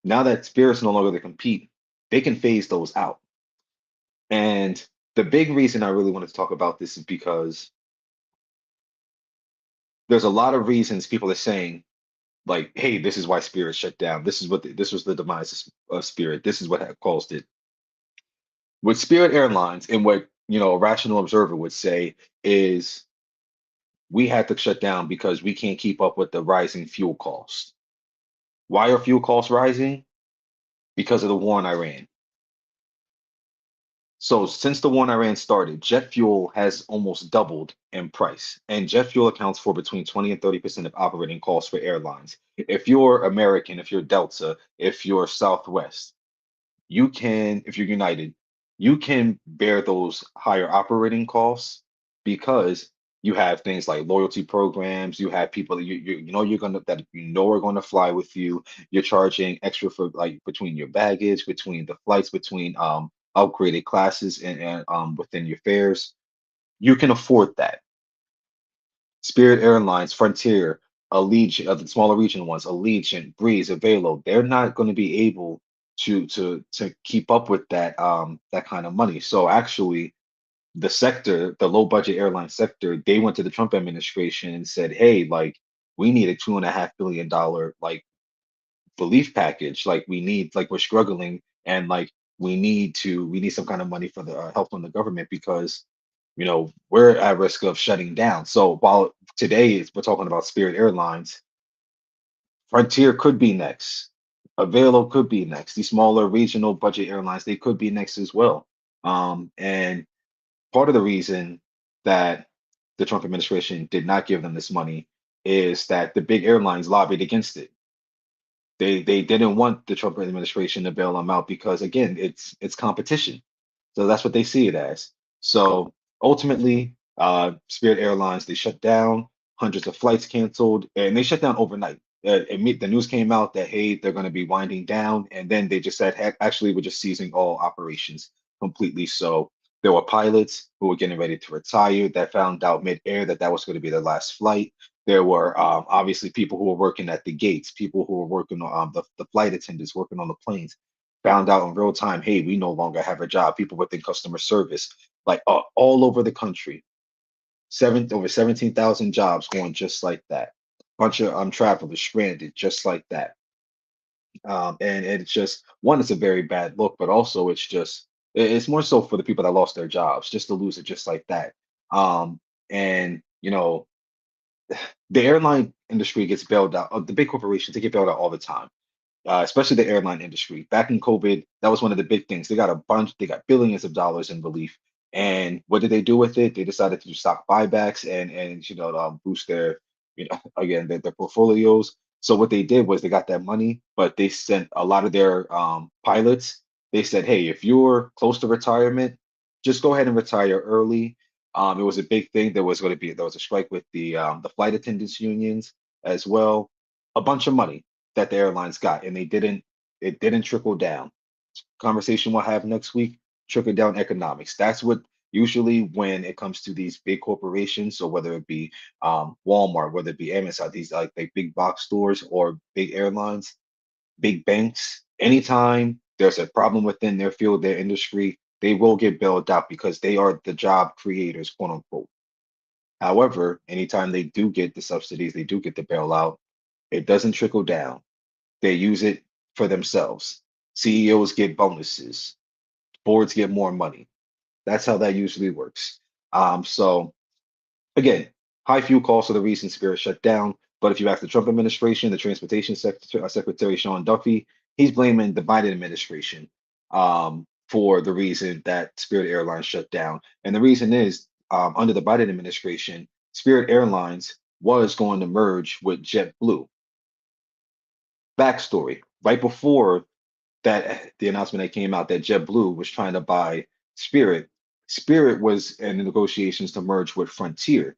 Now that Spirit's no longer to compete, they can phase those out. And the big reason I really wanted to talk about this is because there's a lot of reasons people are saying, like, hey, this is why Spirit shut down. This was the demise of Spirit. This is what had caused it. With Spirit Airlines, and what a rational observer would say is we had to shut down because we can't keep up with the rising fuel costs. Why are fuel costs rising? Because of the war in Iran. So since the war in Iran started, jet fuel has almost doubled in price, and jet fuel accounts for between 20 and 30% of operating costs for airlines. If you're American, if you're Delta, if you're Southwest, if you're United, you can bear those higher operating costs because you have things like loyalty programs. You have people that you know are going to fly with you. You're charging extra for like between your baggage, between the flights, between upgraded classes and within your fares. You can afford that. Spirit Airlines, Frontier, Allegiant, the smaller regional ones, Allegiant, Breeze, Avelo, they're not going to be able to keep up with that kind of money. So actually, the low budget airline sector, they went to the Trump administration and said, hey, like we need a $2.5 billion like relief package. Like we're struggling and like we need some kind of money for the help from the government because we're at risk of shutting down. So while we're talking about Spirit Airlines, Frontier could be next. Avelo could be next. These smaller regional budget airlines, they could be next as well. And part of the reason that the Trump administration did not give them this money is that the big airlines lobbied against it. They didn't want the Trump administration to bail them out because again, it's competition. So that's what they see it as. So ultimately, Spirit Airlines, they shut down, hundreds of flights canceled, and they shut down overnight. The news came out that hey, they're going to be winding down, and then they just said, heck, actually, we're just ceasing all operations completely. So there were pilots who were getting ready to retire that found out mid-air that that was going to be their last flight. There were obviously people who were working at the gates, people who were working on the flight attendants working on the planes, found out in real time, hey, we no longer have a job. People within customer service, like all over the country, over 17,000 jobs going just like that. Bunch of travelers stranded just like that. And it's just one, it's a very bad look, but also it's more so for the people that lost their jobs, just to lose it just like that. And the airline industry gets bailed out. The big corporations, they get bailed out all the time, especially the airline industry. Back in COVID, that was one of the big things. They got billions of dollars in relief. And what did they do with it? They decided to do stock buybacks and boost their, again, their portfolios. So what they did was they got that money, but they sent a lot of their pilots. They said, hey, if you're close to retirement, just go ahead and retire early. It was a big thing. There was a strike with the flight attendants unions as well. A bunch of money that the airlines got, and it didn't trickle down. Conversation we'll have next week, trickle down economics. That's what usually when it comes to these big corporations, so whether it be Walmart, whether it be Amazon, these like big box stores or big airlines, big banks, anytime there's a problem within their field, their industry, they will get bailed out because they are the job creators, quote unquote. However, anytime they do get the subsidies, they do get the bailout, it doesn't trickle down. They use it for themselves. CEOs get bonuses, boards get more money. That's how that usually works. So again, high fuel costs are the reason Spirit shut down. But if you ask the Trump administration, the Transportation Secretary Sean Duffy, he's blaming the Biden administration for the reason that Spirit Airlines shut down. And the reason is under the Biden administration, Spirit Airlines was going to merge with JetBlue. Backstory: right before that, the announcement that came out that JetBlue was trying to buy Spirit, Spirit was in the negotiations to merge with Frontier.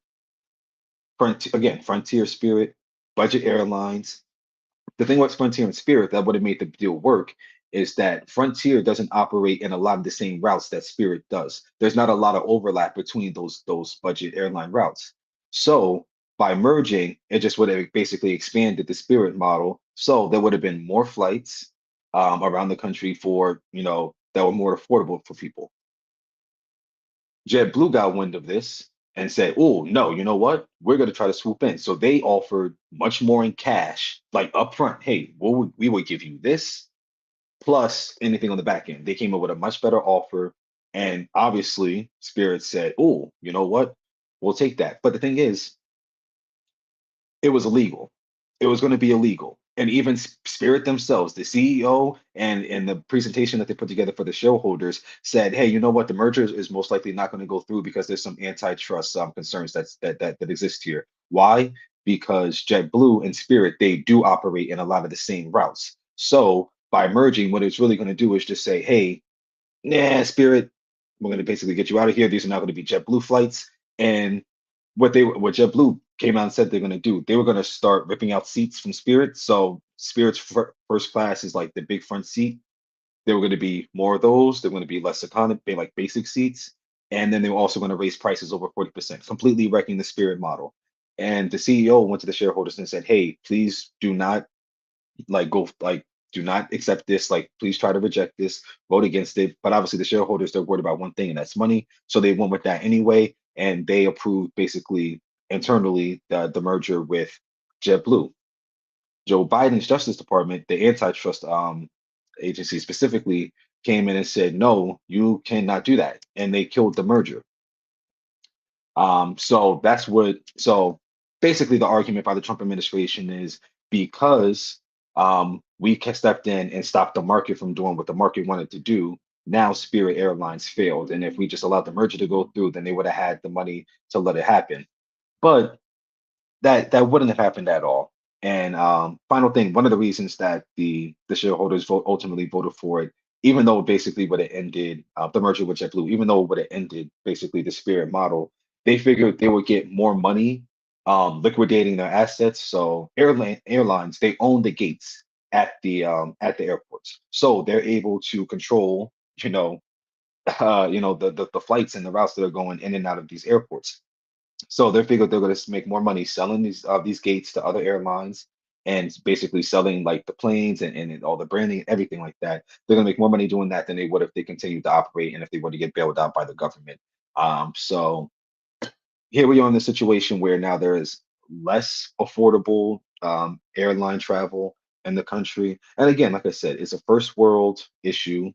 Frontier, Spirit, budget airlines. The thing with Frontier and Spirit that would have made the deal work is that Frontier doesn't operate in a lot of the same routes that Spirit does. There's not a lot of overlap between those budget airline routes. So by merging, it just would have basically expanded the Spirit model. So there would have been more flights around the country for that were more affordable for people. JetBlue got wind of this and said, "Oh no, you know what? We're going to try to swoop in." So they offered much more in cash, like upfront. Hey, we would give you this plus anything on the back end. They came up with a much better offer, and obviously, Spirit said, "Oh, you know what? We'll take that." But the thing is, it was illegal. It was going to be illegal. And even Spirit themselves, the CEO and the presentation that they put together for the shareholders said, "Hey, you know what? The merger is most likely not going to go through because there's some antitrust concerns that exist here. Why? Because JetBlue and Spirit they do operate in a lot of the same routes. So by merging, what it's really going to do is just say, hey, nah, Spirit, we're going to basically get you out of here. These are not going to be JetBlue flights. And what JetBlue came out and said they're going to do, they were going to start ripping out seats from Spirit. So Spirit's first class is like the big front seat. There were going to be more of those. They're going to be less economic, like basic seats. And then they were also going to raise prices over 40%, completely wrecking the Spirit model. And the CEO went to the shareholders and said, "Hey, please do not do not accept this. Like, please try to reject this, vote against it." But obviously, the shareholders they're worried about one thing, and that's money. So they went with that anyway, and they approved basically internally the merger with JetBlue. Joe Biden's Justice Department, the antitrust agency specifically, came in and said, "No, you cannot do that," and they killed the merger. So basically the argument by the Trump administration is because stepped in and stopped the market from doing what the market wanted to do. Now Spirit Airlines failed, and if we just allowed the merger to go through, then they would have had the money to let it happen. But that wouldn't have happened at all. And final thing, one of the reasons that the shareholders ultimately voted for it, even though basically would have ended the merger with JetBlue, even though it would have ended basically the Spirit model, they figured they would get more money liquidating their assets. So airlines they own the gates at the airports, so they're able to control the flights and the routes that are going in and out of these airports. So they figured they're going to make more money selling these gates to other airlines, and basically selling like the planes and all the branding, everything like that. They're gonna make more money doing that than they would if they continued to operate and if they were to get bailed out by the government. So here we are in the situation where now there is less affordable airline travel in the country. And again, like I said, it's a first world issue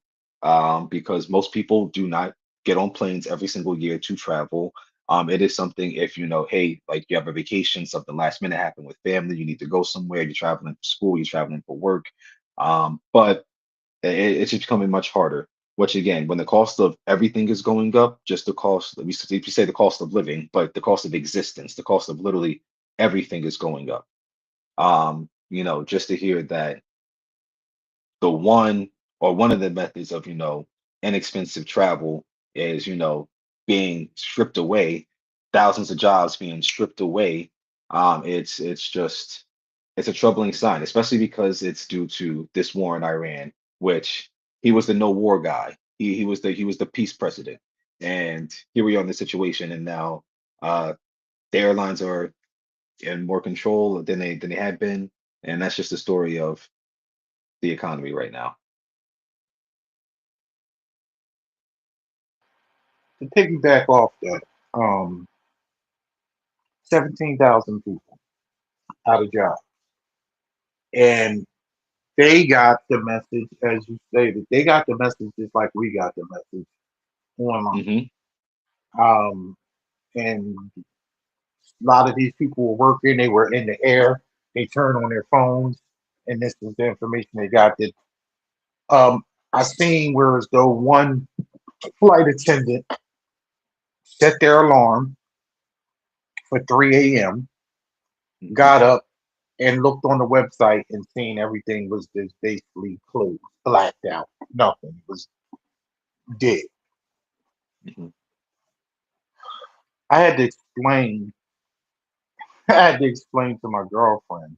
because most people do not get on planes every single year to travel. It is something if you know, hey, like you have a vacation, something last minute happened with family, you need to go somewhere, you're traveling for school, you're traveling for work. But it's just becoming much harder. Which again, when the cost of everything is going up, just the cost, if you say the cost of living, but the cost of existence, the cost of literally everything is going up. Just to hear that the one or one of the methods of, inexpensive travel is, being stripped away, thousands of jobs being stripped away. It's a troubling sign, especially because it's due to this war in Iran, which he was the no war guy. He was the peace president. And here we are in this situation, and now the airlines are in more control than they had been. And that's just the story of the economy right now. To piggyback off that, um, 17,000 people out of job. And they got the message, as you stated, they got the message just like we got the message online. Hmm. Um, and a lot of these people were working, they were in the air, they turned on their phones, and this is the information they got. That I seen where as though one flight attendant set their alarm for 3 a.m., Hmm. got up and looked on the website and seen everything was just basically closed, blacked out, nothing. It was dead. Hmm. I had to explain, I had to explain to my girlfriend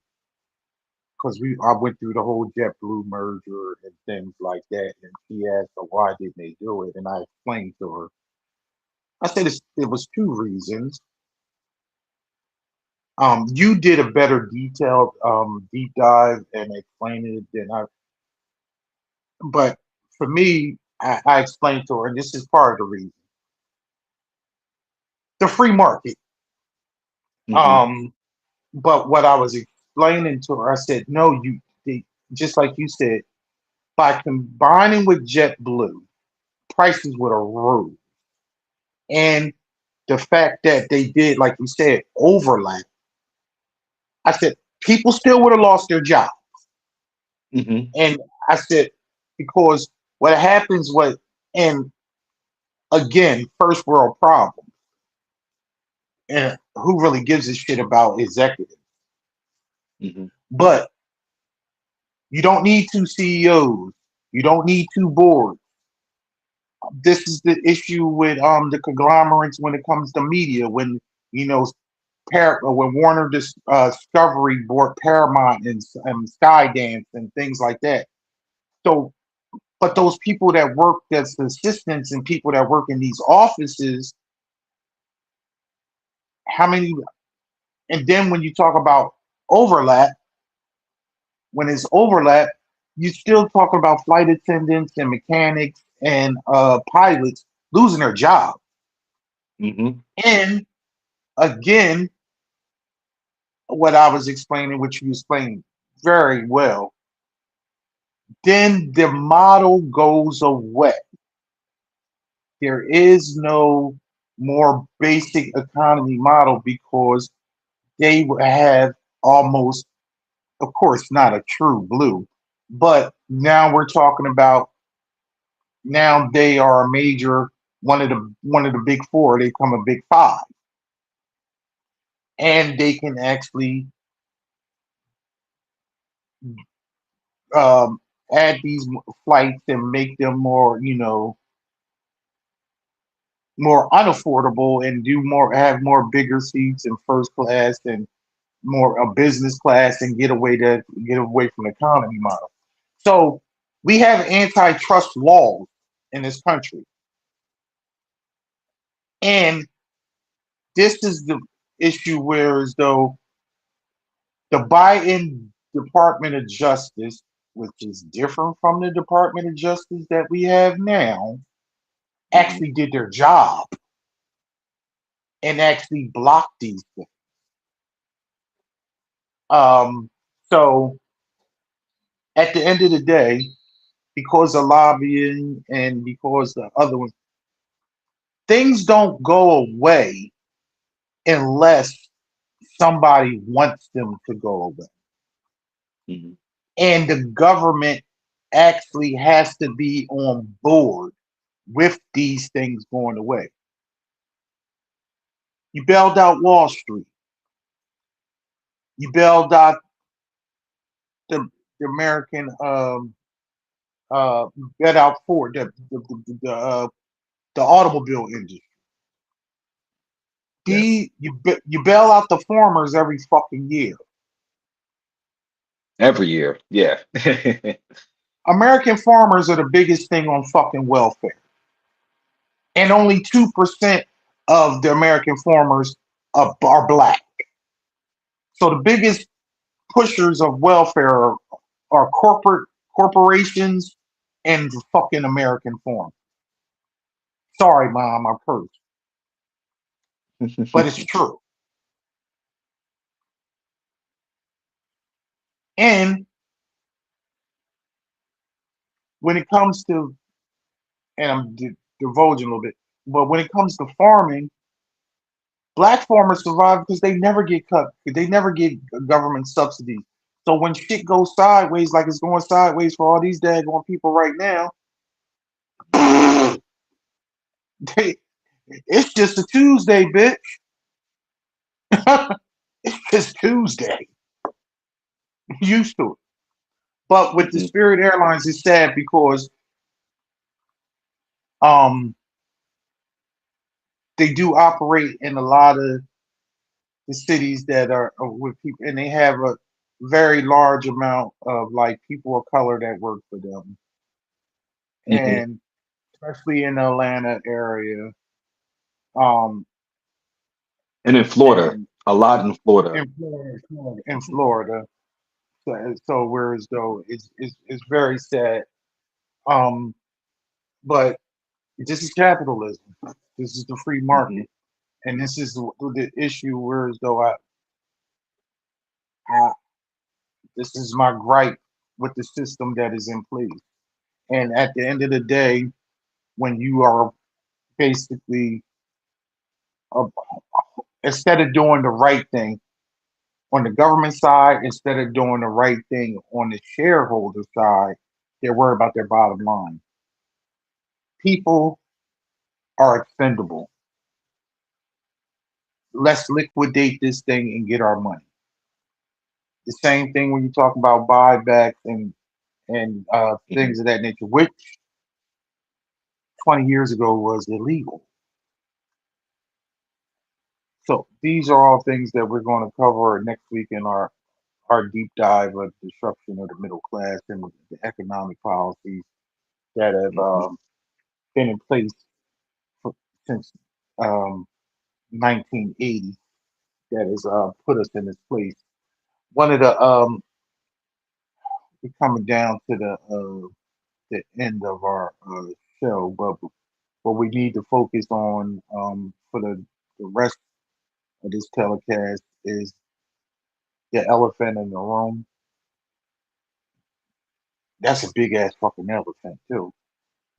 because I went through the whole JetBlue merger and things like that, and she asked her why didn't they do it, and I explained to her. I said it was two reasons. You did a better detailed deep dive and explained it than I. But for me, I explained to her, and this is part of the reason: the free market. Hmm. Um, but what I was explaining to her, I said, no, just like you said, by combining with JetBlue, prices would have rose. And the fact that they did, like you said, overlap, I said, people still would have lost their job. Hmm. And I said, because what happens was, and again, first world problem, and who really gives a shit about executives? Hmm. But you don't need two CEOs. You don't need two boards. This is the issue with the conglomerates when it comes to media. When you know when Warner Discovery bought Paramount and Skydance and things like that. So, but those people that work as assistants and people that work in these offices, how many? And then when you talk about overlap, when it's overlap, you still talking about flight attendants and mechanics and pilots losing their job. Hmm. And again, what I was explaining, which you explained very well, then the model goes away. There is no more basic economy model because they have almost, of course, not a true blue, but now we're talking about now they are a major one of the big four. They become a big five, and they can actually um, add these flights and make them more, more unaffordable and do more, have more bigger seats in first class and more a business class and get away from the economy model. So we have antitrust laws in this country, and this is the issue where as though the Biden Department of Justice, which is different from the Department of Justice that we have now, Hmm. actually did their job and actually blocked these things. Um, so at the end of the day, because of lobbying and because the other ones, things don't go away unless somebody wants them to go away. Hmm. And the government actually has to be on board with these things going away. You bailed out Wall Street. You bailed out the American bailed out Ford, the automobile industry. Yes. You bail out the farmers every fucking year. Every year. Yeah. American farmers are the biggest thing on fucking welfare, and only 2% of the American farmers are black. So the biggest pushers of welfare are corporations and fucking American farmers. Sorry, mom, I cursed, but it's true. And when it comes to, and I'm divulging a little bit, but when it comes to farming, black farmers survive because they never get cut. They never get government subsidies. So when shit goes sideways, like it's going sideways for all these daggone people right now, they, it's just a Tuesday, bitch. It's just Tuesday. Used to it. But with the Hmm. Spirit Airlines, it's sad because um they do operate in a lot of the cities that are with people, and they have a very large amount of like people of color that work for them, Hmm. and especially in the Atlanta area, um, And in Florida, and a lot in Florida. In Florida. So whereas though it's very sad, um, but this is capitalism. This is the free Hmm. market, and this is the issue. Whereas though I this is my gripe with the system that is in place. And at the end of the day, when you are basically uh, instead of doing the right thing on the government side, instead of doing the right thing on the shareholder side, they're worried about their bottom line. People are expendable. Let's liquidate this thing and get our money. The same thing when you talk about buybacks and Hmm. things of that nature, which 20 years ago was illegal. So these are all things that we're going to cover next week in our deep dive of disruption of the middle class and the economic policies that have Hmm. been in place for, since um, 1980 that has put us in this place. One of we're coming down to the end of our show, but what we need to focus on for the rest of this telecast is the elephant in the room. That's a big ass fucking elephant too.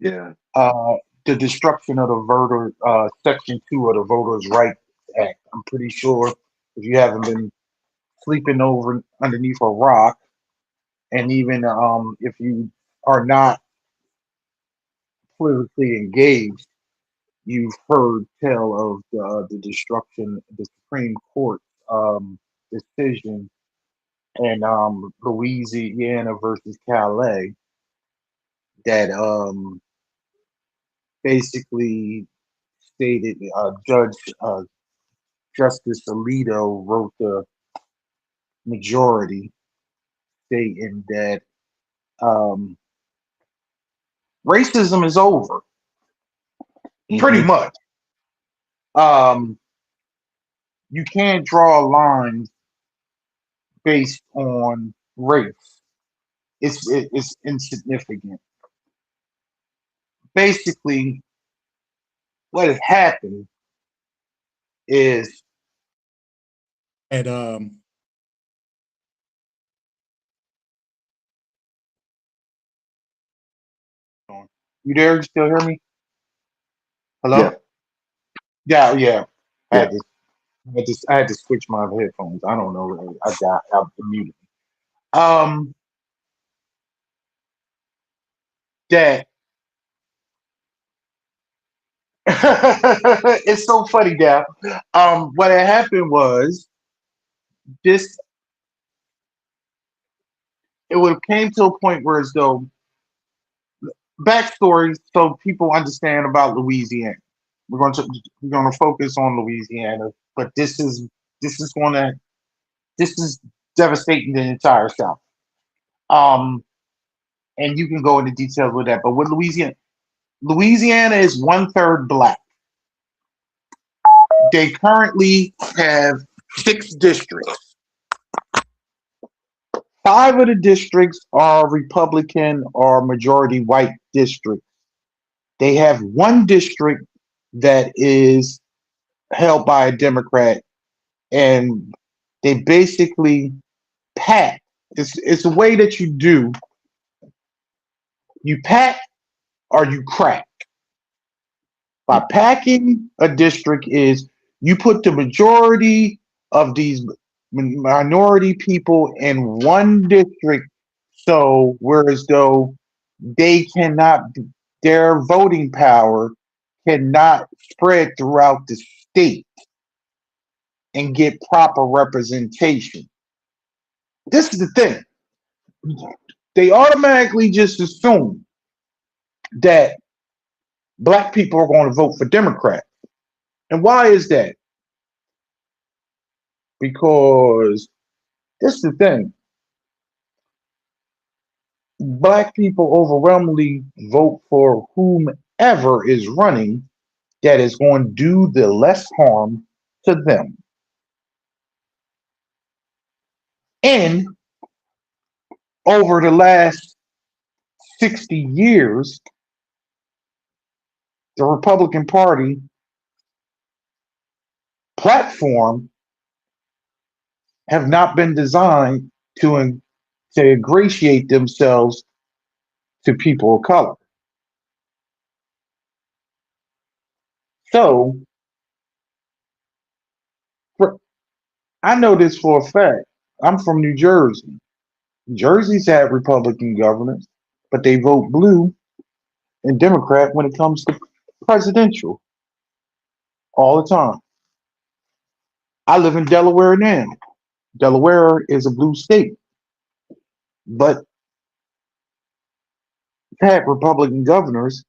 Yeah. Uh, the destruction of the voter section 2 of the Voters' Rights Act. I'm pretty sure if you haven't been sleeping over underneath a rock, and even if you are not politically engaged, you've heard tell of the destruction, the Supreme Court decision in Louisiana versus Calais that basically stated Judge Justice Alito wrote the majority stating that um, racism is over, pretty Hmm. much. Um, you can't draw lines based on. race. It's insignificant. Basically, what has happened is And you there? You still hear me? Yeah, Hello? Yeah, yeah. I yeah, had to, I had to switch my headphones. I don't know. I muted. Um, that it's so funny now. What had happened was this. It would have came to a point where as though backstory, so people understand about Louisiana. We're going to we're going to focus on Louisiana, but this is going to this is devastating the entire South. Um, and you can go into details with that. But with Louisiana is one third black. They currently have 6 districts. 5 of the districts are Republican or majority white districts. They have one district that is held by a Democrat, and they basically pack. It's a way that you pack or you crack. By packing a district is you put the majority of these minority people in one district, so whereas though they cannot, their voting power cannot spread throughout the state and get proper representation. This is the thing. They automatically just assume that black people are going to vote for Democrat. And why is that? Because this is the thing. Black people overwhelmingly vote for whomever is running that is going to do the less harm to them. And over the last 60 years, the Republican Party platform have not been designed to ingratiate themselves to people of color. So for, I know this for a fact. I'm from New Jersey. Jersey's had Republican governors, but they vote blue and Democrat when it comes to presidential all the time. I live in Delaware now. Delaware is a blue state, but had Republican governors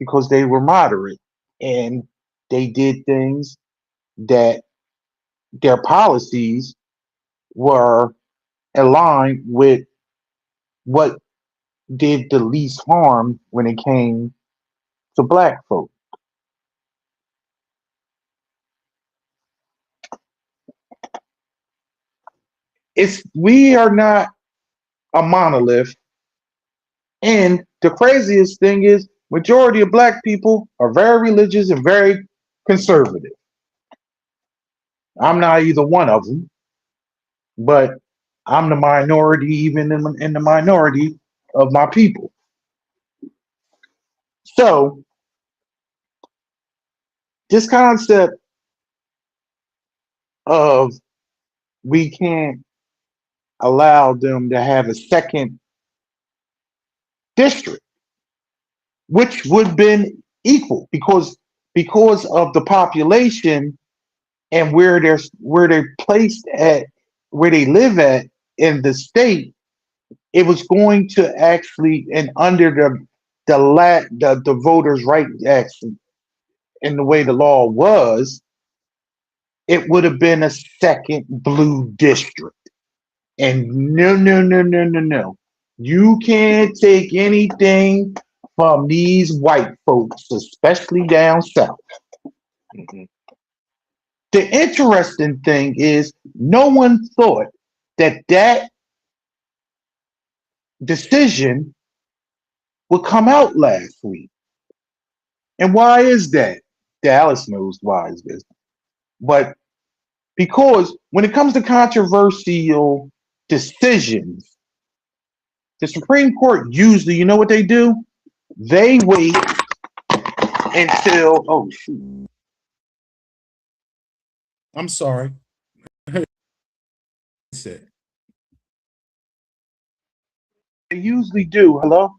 because they were moderate and they did things that their policies were aligned with what did the least harm when it came to black folk. It's we are not a monolith, and the craziest thing is majority of black people are very religious and very conservative. I'm not either one of them, but I'm the minority, even in the minority of my people. So this concept of we can't allow them to have a second district, which would have been equal because of the population and where they're placed at, where they live at in the state, it was going to actually, and under the voters' right action in the way the law was, it would have been a second blue district. And no, no, no, no, no, no. You can't take anything from these white folks, especially down south. mhm, The interesting thing is, no one thought that decision would come out last week. And why is that? Dallas knows why is this. But because when it comes to controversial decisions, the Supreme Court usually, you know what they do? They wait until, oh shoot, I'm sorry. Said. they usually do. Hello?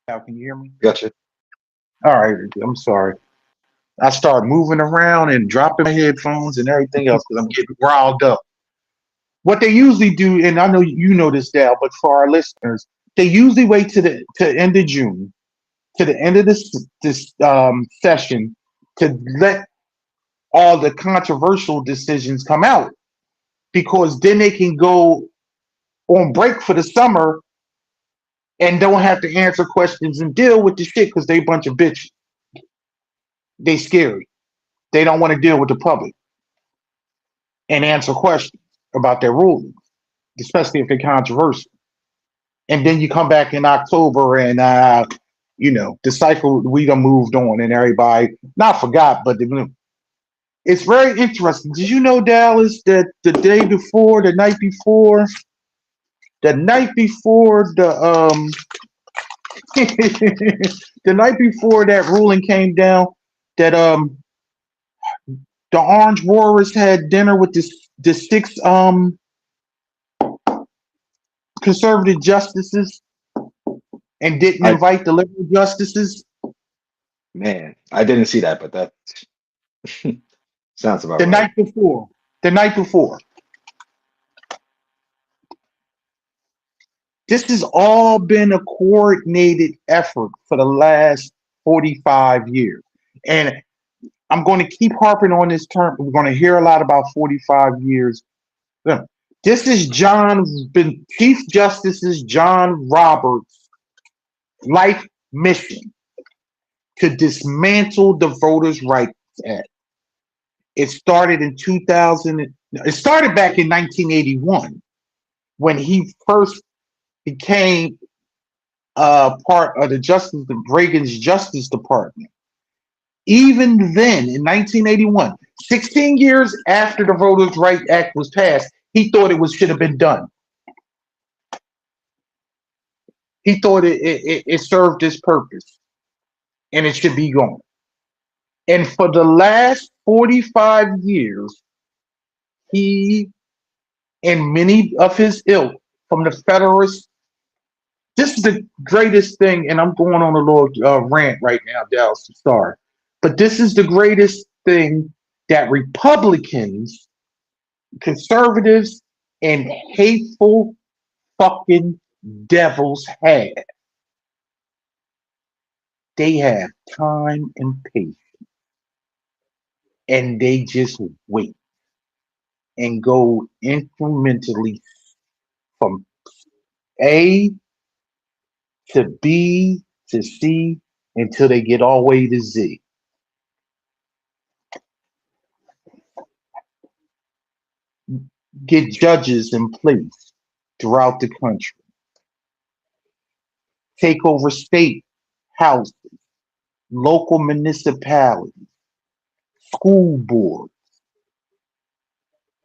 Now, can you hear me? Gotcha. All right, I'm sorry. I start moving around and dropping my headphones and everything else because I'm getting riled up. What they usually do, and I know you know this, Dal, but for our listeners, they usually wait to end of June, to the end of this session, to let all the controversial decisions come out, because then they can go on break for the summer and don't have to answer questions and deal with the shit because they a bunch of bitches. They scary. They don't want to deal with the public and answer questions about their rulings, especially if they're controversial. And then you come back in October and the cycle we done moved on and everybody not forgot, but it's very interesting. Did you know, Dallas, that the night before the night before that ruling came down, that the Orange Warriors had dinner with the six conservative justices and didn't I invite the liberal justices? Man, I didn't see that, but that sounds about The right. night before. The night before. This has all been a coordinated effort for the last 45 years. And I'm going to keep harping on this term. We're going to hear a lot about 45 years. This is Chief Justice John Roberts' life mission to dismantle the Voters' Rights Act. It started in 2000. It started back in 1981 when he first became part of Reagan's Justice Department. Even then, in 1981, 16 years after the Voters' Rights Act was passed, he thought should have been done. He thought it served its purpose and it should be gone. And for the last 45 years, he and many of his ilk from the Federalists, this is the greatest thing, and I'm going on a little rant right now, Dallas, sorry. But this is the greatest thing that Republicans, conservatives, and hateful fucking devils have. They have time and patience, and they just wait and go incrementally from A to B to C until they get all the way to Z. Get judges in place throughout the country. Take over state houses, local municipalities, school boards.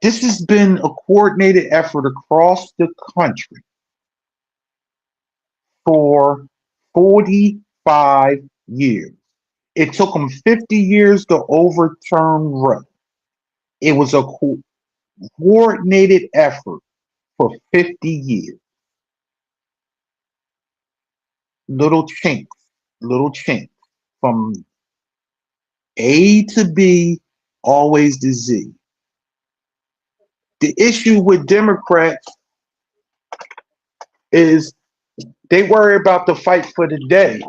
This has been a coordinated effort across the country for 45 years. It took them 50 years to overturn Roe. It was a coordinated effort for 50 years. Little chinks from A to B, always to Z. The issue with Democrats is they worry about the fight for the day.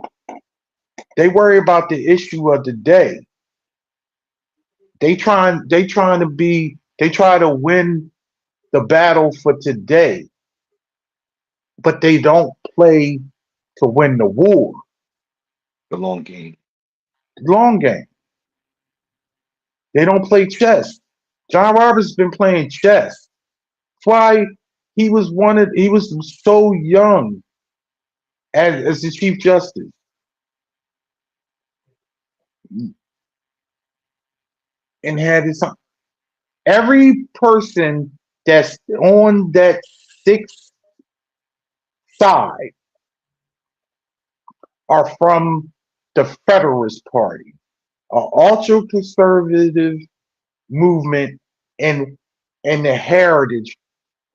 They worry about the issue of the day. They try to win the battle for today, but they don't play to win the war. The long game. Long game. They don't play chess. John Roberts has been playing chess. That's why He was so young as the Chief Justice. And had his every person that's on that sixth side are from the Federalist Party, an ultra conservative movement, and the Heritage.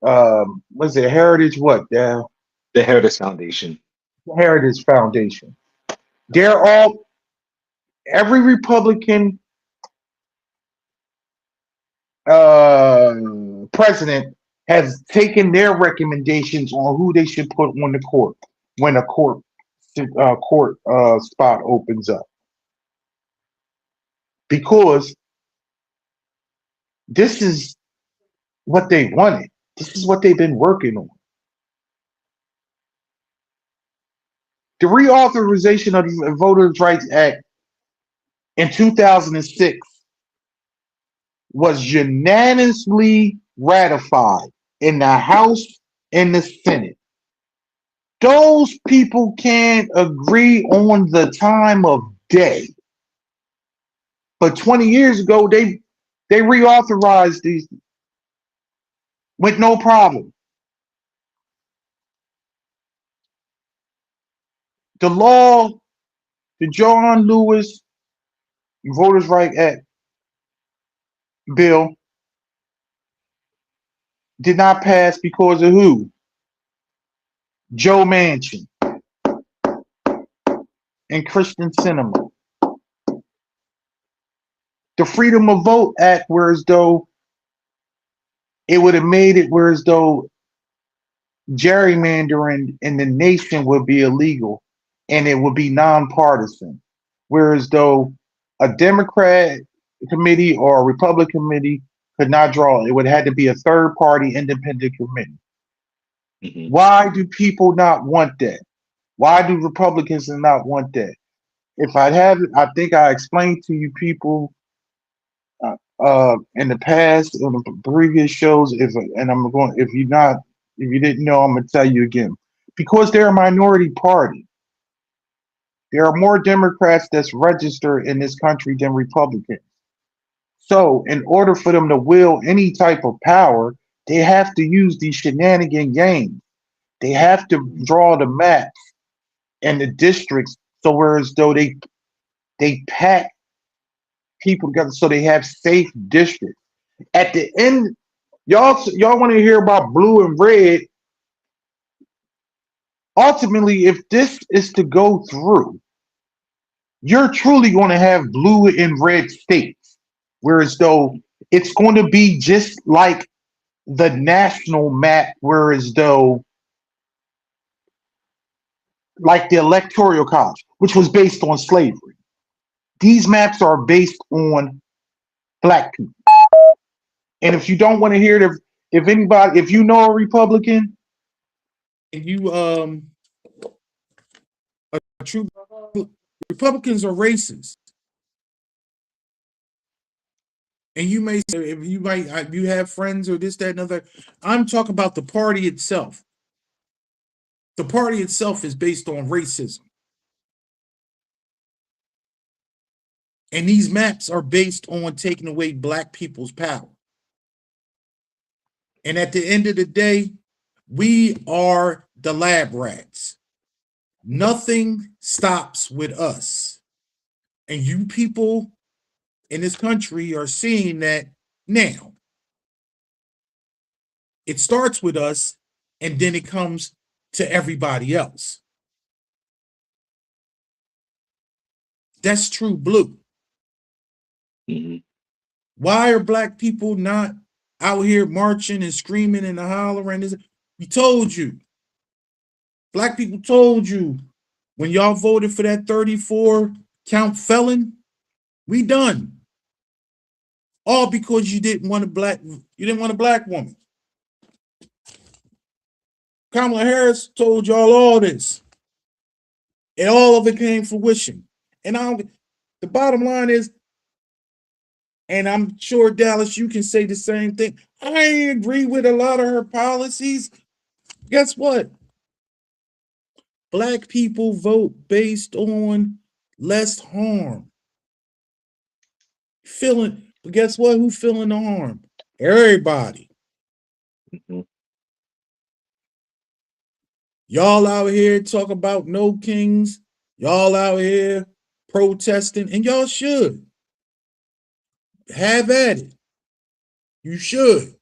Was it Heritage? What The Heritage Foundation. Heritage Foundation? They're all every Republican president has taken their recommendations on who they should put on the court when a court spot opens up, because this is what they wanted. This is what they've been working on. The reauthorization of the Voters' Rights Act in 2006 was unanimously ratified in the House and the Senate. Those people can't agree on the time of day. But 20 years ago, they reauthorized these with no problem. The law, the John Lewis Voters' Rights Act bill did not pass because of who? Joe Manchin and Christian Sinema. The Freedom of Vote Act, whereas though it would have made it whereas though gerrymandering in the nation would be illegal and it would be nonpartisan. Whereas though a Democrat committee or a Republican committee could not draw, it would have to be a third party independent committee. Mhm. Why do people not want that? Why do Republicans not want that? If I have it, I think I explained to you people in the past in the previous shows. If you didn't know, I'm gonna tell you again. Because they're a minority party. There are more Democrats that's registered in this country than Republicans. So, in order for them to wield any type of power, they have to use these shenanigan games. They have to draw the maps and the districts so whereas though they pack people together so they have safe districts. At the end, y'all want to hear about blue and red. Ultimately, if this is to go through, you're truly going to have blue and red states. Whereas though it's going to be just like the national map, whereas though like the electoral college, which was based on slavery. These maps are based on black people. And if you don't want to hear it, if you know a Republican, And you a true Republicans are racist. And you may say if you have friends or this, that, and other. I'm talking about the party itself. The party itself is based on racism. And these maps are based on taking away black people's power. And at the end of the day, we are the lab rats. Nothing stops with us. And you people in this country are seeing that now. It starts with us and then it comes to everybody else. That's true blue. Mhm. Why are black people not out here marching and screaming and hollering? We told you. Black people told you when y'all voted for that 34 count felon, we done. All because you didn't want a black woman. Kamala Harris told y'all all this. And all of it came to fruition. And the bottom line is And I'm sure, Dallas, you can say the same thing. I agree with a lot of her policies. Guess what? Black people vote based on less harm. But guess what? Who feeling the harm? Everybody. Mhm. Y'all out here talk about no kings. Y'all out here protesting, and y'all should have at it. You should.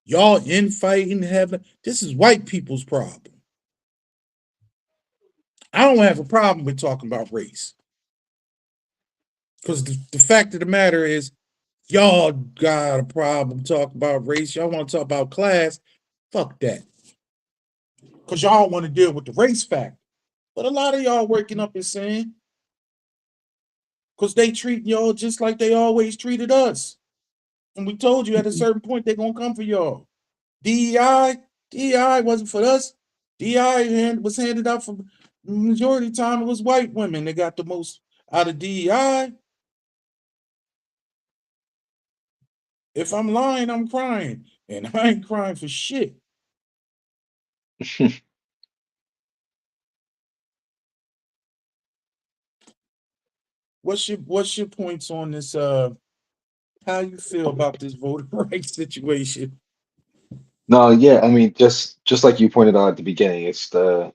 Y'all infighting, having this is white people's problem. I don't have a problem with talking about race. Because the fact of the matter is, y'all got a problem talking about race. Y'all want to talk about class. Fuck that. Because y'all want to deal with the race factor. But a lot of y'all waking up and saying, because they treat y'all just like they always treated us. And we told you at a certain point they're going to come for y'all. DEI wasn't for us. DEI was handed out for majority of the time it was white women that got the most out of DEI. If I'm lying, I'm crying. And I ain't crying for shit. What's your points on this? How you feel about this voting rights situation? No, yeah, I mean, just like you pointed out at the beginning, it's the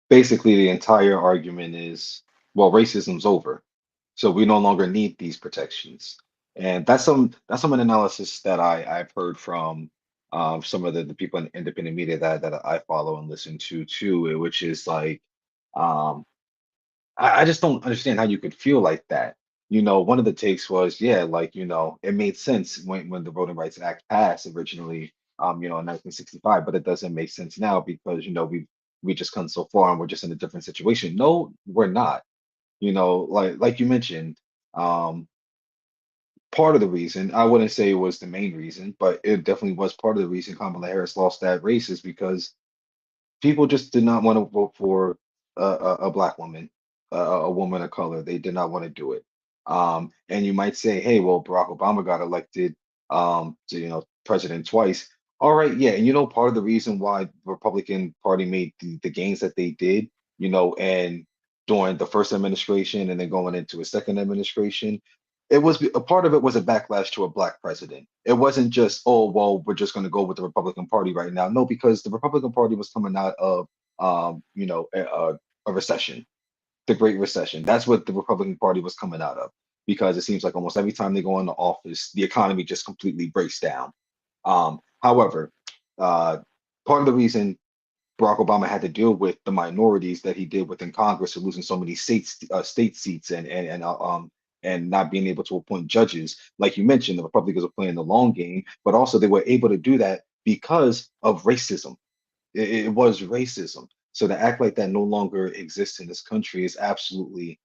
basically the entire argument is, well, racism's over, so we no longer need these protections, and that's some analysis that I've heard from some of the people in independent media that I follow and listen to too, which is like, um, I just don't understand how you could feel like that. One of the takes was, yeah, like, it made sense when the Voting Rights Act passed originally, in 1965, but it doesn't make sense now because, we just come so far and we're just in a different situation. No, we're not. Like you mentioned, um, part of the reason, I wouldn't say it was the main reason, but it definitely was part of the reason Kamala Harris lost that race is because people just did not want to vote for a black woman, a woman of color. They did not want to do it. And you might say, hey, well, Barack Obama got elected to, president twice. All right, yeah, and part of the reason why the Republican Party made the gains that they did, and during the first administration and then going into a second administration, it was a part of it was a backlash to a black president. It wasn't just, oh, well, we're just going to go with the Republican Party right now. No, because the Republican Party was coming out of, a recession, the Great Recession. That's what the Republican Party was coming out of, because it seems like almost every time they go into office, the economy just completely breaks down. However, uh, part of the reason Barack Obama had to deal with the minorities that he did within Congress and losing so many state seats and not being able to appoint judges. Like you mentioned, the Republicans are playing the long game, but also they were able to do that because of racism. It was racism. So to act like that no longer exists in this country is absolutely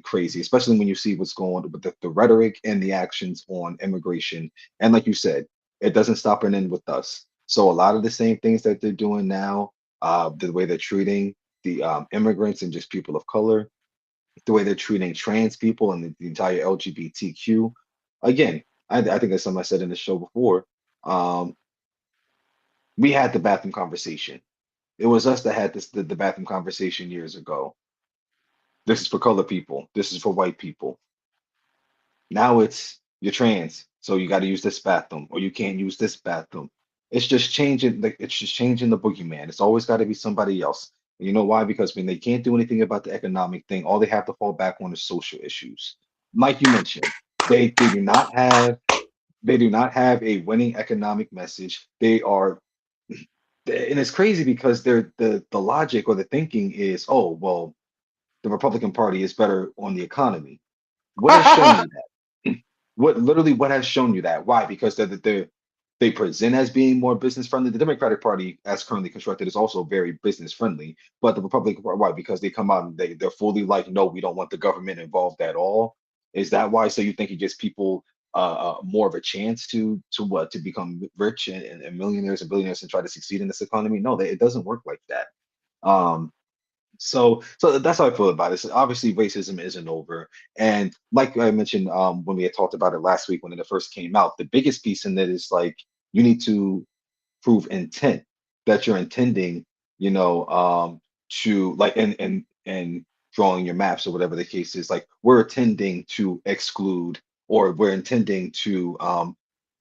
crazy, especially when you see what's going on with the rhetoric and the actions on immigration. And like you said, it doesn't stop and end with us. So a lot of the same things that they're doing now, the way they're treating the immigrants and just people of color, the way they're treating trans people and the entire LGBTQ. Again, I think that's something I said in the show before. Um, we had the bathroom conversation. It was us that had the bathroom conversation years ago. This is for colored people. This is for white people. Now it's you're trans, so you got to use this bathroom, or you can't use this bathroom. It's just changing. Like it's just changing the boogeyman. It's always got to be somebody else. And you know why? Because when they can't do anything about the economic thing, all they have to fall back on is social issues. Like you mentioned, they do not have a winning economic message. And it's crazy because the logic or the thinking is, oh, well, the Republican Party is better on the economy. What has shown you that? What has shown you that? Why? Because they present as being more business friendly. The Democratic Party, as currently constructed, is also very business friendly. But the Republican Party, why? Because they come out and they're fully like, no, we don't want the government involved at all. Is that why? So you think it gives people more of a chance to become rich and millionaires and billionaires and try to succeed in this economy? No, it doesn't work like that. Um, So that's how I feel about it. So obviously, racism isn't over, and like I mentioned, when we had talked about it last week when it first came out, the biggest piece in that is like you need to prove intent that you're intending, to like and drawing your maps or whatever the case is. Like we're intending to exclude or we're intending to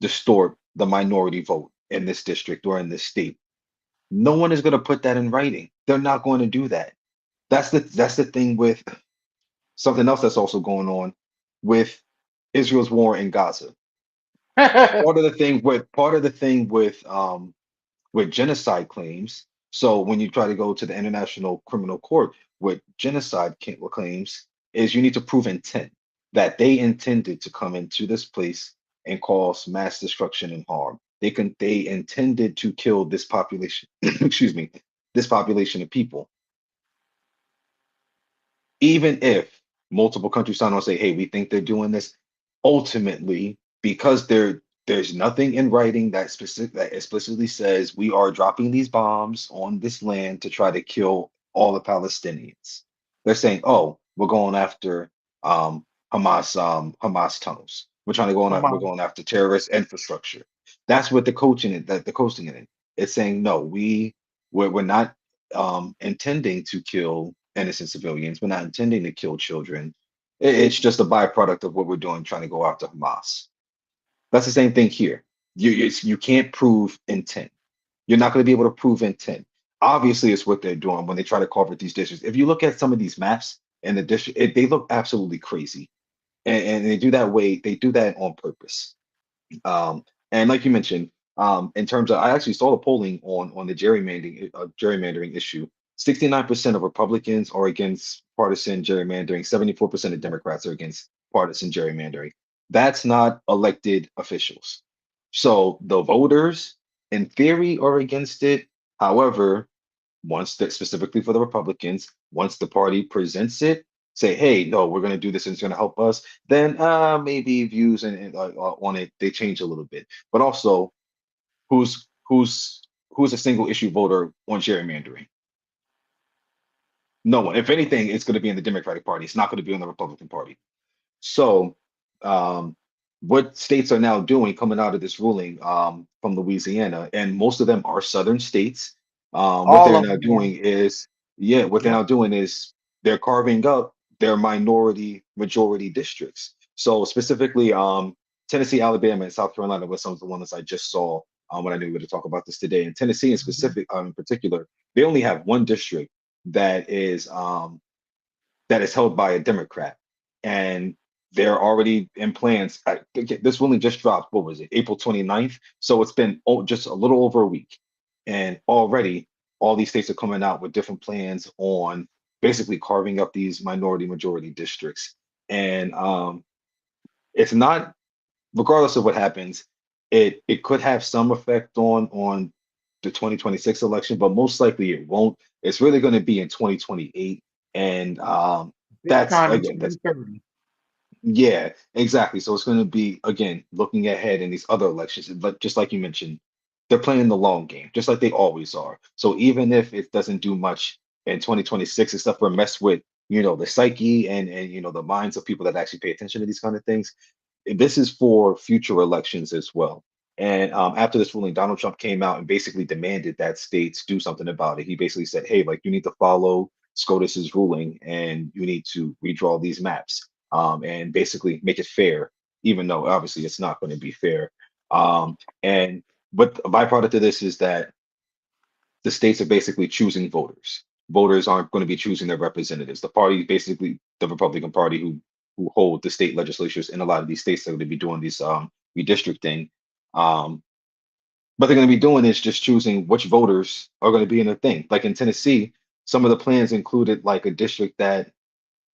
distort the minority vote in this district or in this state. No one is going to put that in writing. They're not going to do that. That's the thing with something else that's also going on with Israel's war in Gaza. Part of the thing with genocide claims. So when you try to go to the International Criminal Court with claims, is you need to prove intent that they intended to come into this place and cause mass destruction and harm. They intended to kill this population, excuse me, this population of people. Even if multiple countries sign on and say, hey, we think they're doing this, ultimately, because there's nothing in writing that explicitly says we are dropping these bombs on this land to try to kill all the Palestinians. They're saying, oh, we're going after Hamas tunnels. We're Come going after terrorist infrastructure. That's what the coasting it in. It's saying no, we're not intending to kill innocent civilians. We're not intending to kill children. It's just a byproduct of what we're doing, trying to go after Hamas. That's the same thing here. You can't prove intent. You're not going to be able to prove intent. Obviously, it's what they're doing when they try to carve these districts. If you look at some of these maps in the district, they look absolutely crazy, and they do that way. They do that on purpose. And like you mentioned, in terms of, I actually saw the polling on the gerrymandering issue. 69% of Republicans are against partisan gerrymandering. 74% of Democrats are against partisan gerrymandering. That's not elected officials. So the voters, in theory, are against it. However, once that specifically for the Republicans, once the party presents it, say, hey, no, we're going to do this and it's going to help us, then maybe views on it they change a little bit. But also, who's a single issue voter on gerrymandering? No one. If anything, it's going to be in the Democratic Party. It's not going to be in the Republican Party. So, um, what states are now doing coming out of this ruling from Louisiana, and most of them are southern states. What All they're of now them are. doing is, yeah, what they're Yep. now doing is they're carving up their minority majority districts. So specifically, Tennessee, Alabama, and South Carolina were some of the ones I just saw when I knew we were to talk about this today. In Tennessee, Mhm. in particular, they only have one district that is held by a Democrat, and they're already in plans. I think this ruling just dropped. What was it, April 29th? So it's been just a little over a week, and already all these states are coming out with different plans on basically carving up these minority majority districts. And it's not, regardless of what happens, it could have some effect on the 2026 election, but most likely it won't. It's really going to be in 2028, and Big that's time in again, that's 2030. yeah, exactly. So it's going to be again looking ahead in these other elections, but just like you mentioned, they're playing the long game, just like they always are. So even if it doesn't do much in 2026, except for mess with the psyche and the minds of people that actually pay attention to these kind of things, this is for future elections as well. And after this ruling, Donald Trump came out and basically demanded that states do something about it. He basically said, "Hey, like you need to follow SCOTUS's ruling, and you need to redraw these maps, and basically make it fair, even though obviously it's not going to be fair." And but a byproduct of this is that the states are basically choosing voters. Voters aren't going to be choosing their representatives. The party, basically the Republican Party, who hold the state legislatures in a lot of these states, are going to be doing these redistricting. Um, but they're going to be doing is just choosing which voters are going to be in their thing. Like in Tennessee, some of the plans included like a district that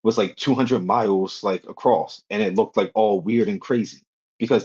was like 200 miles like across, and it looked like all weird and crazy.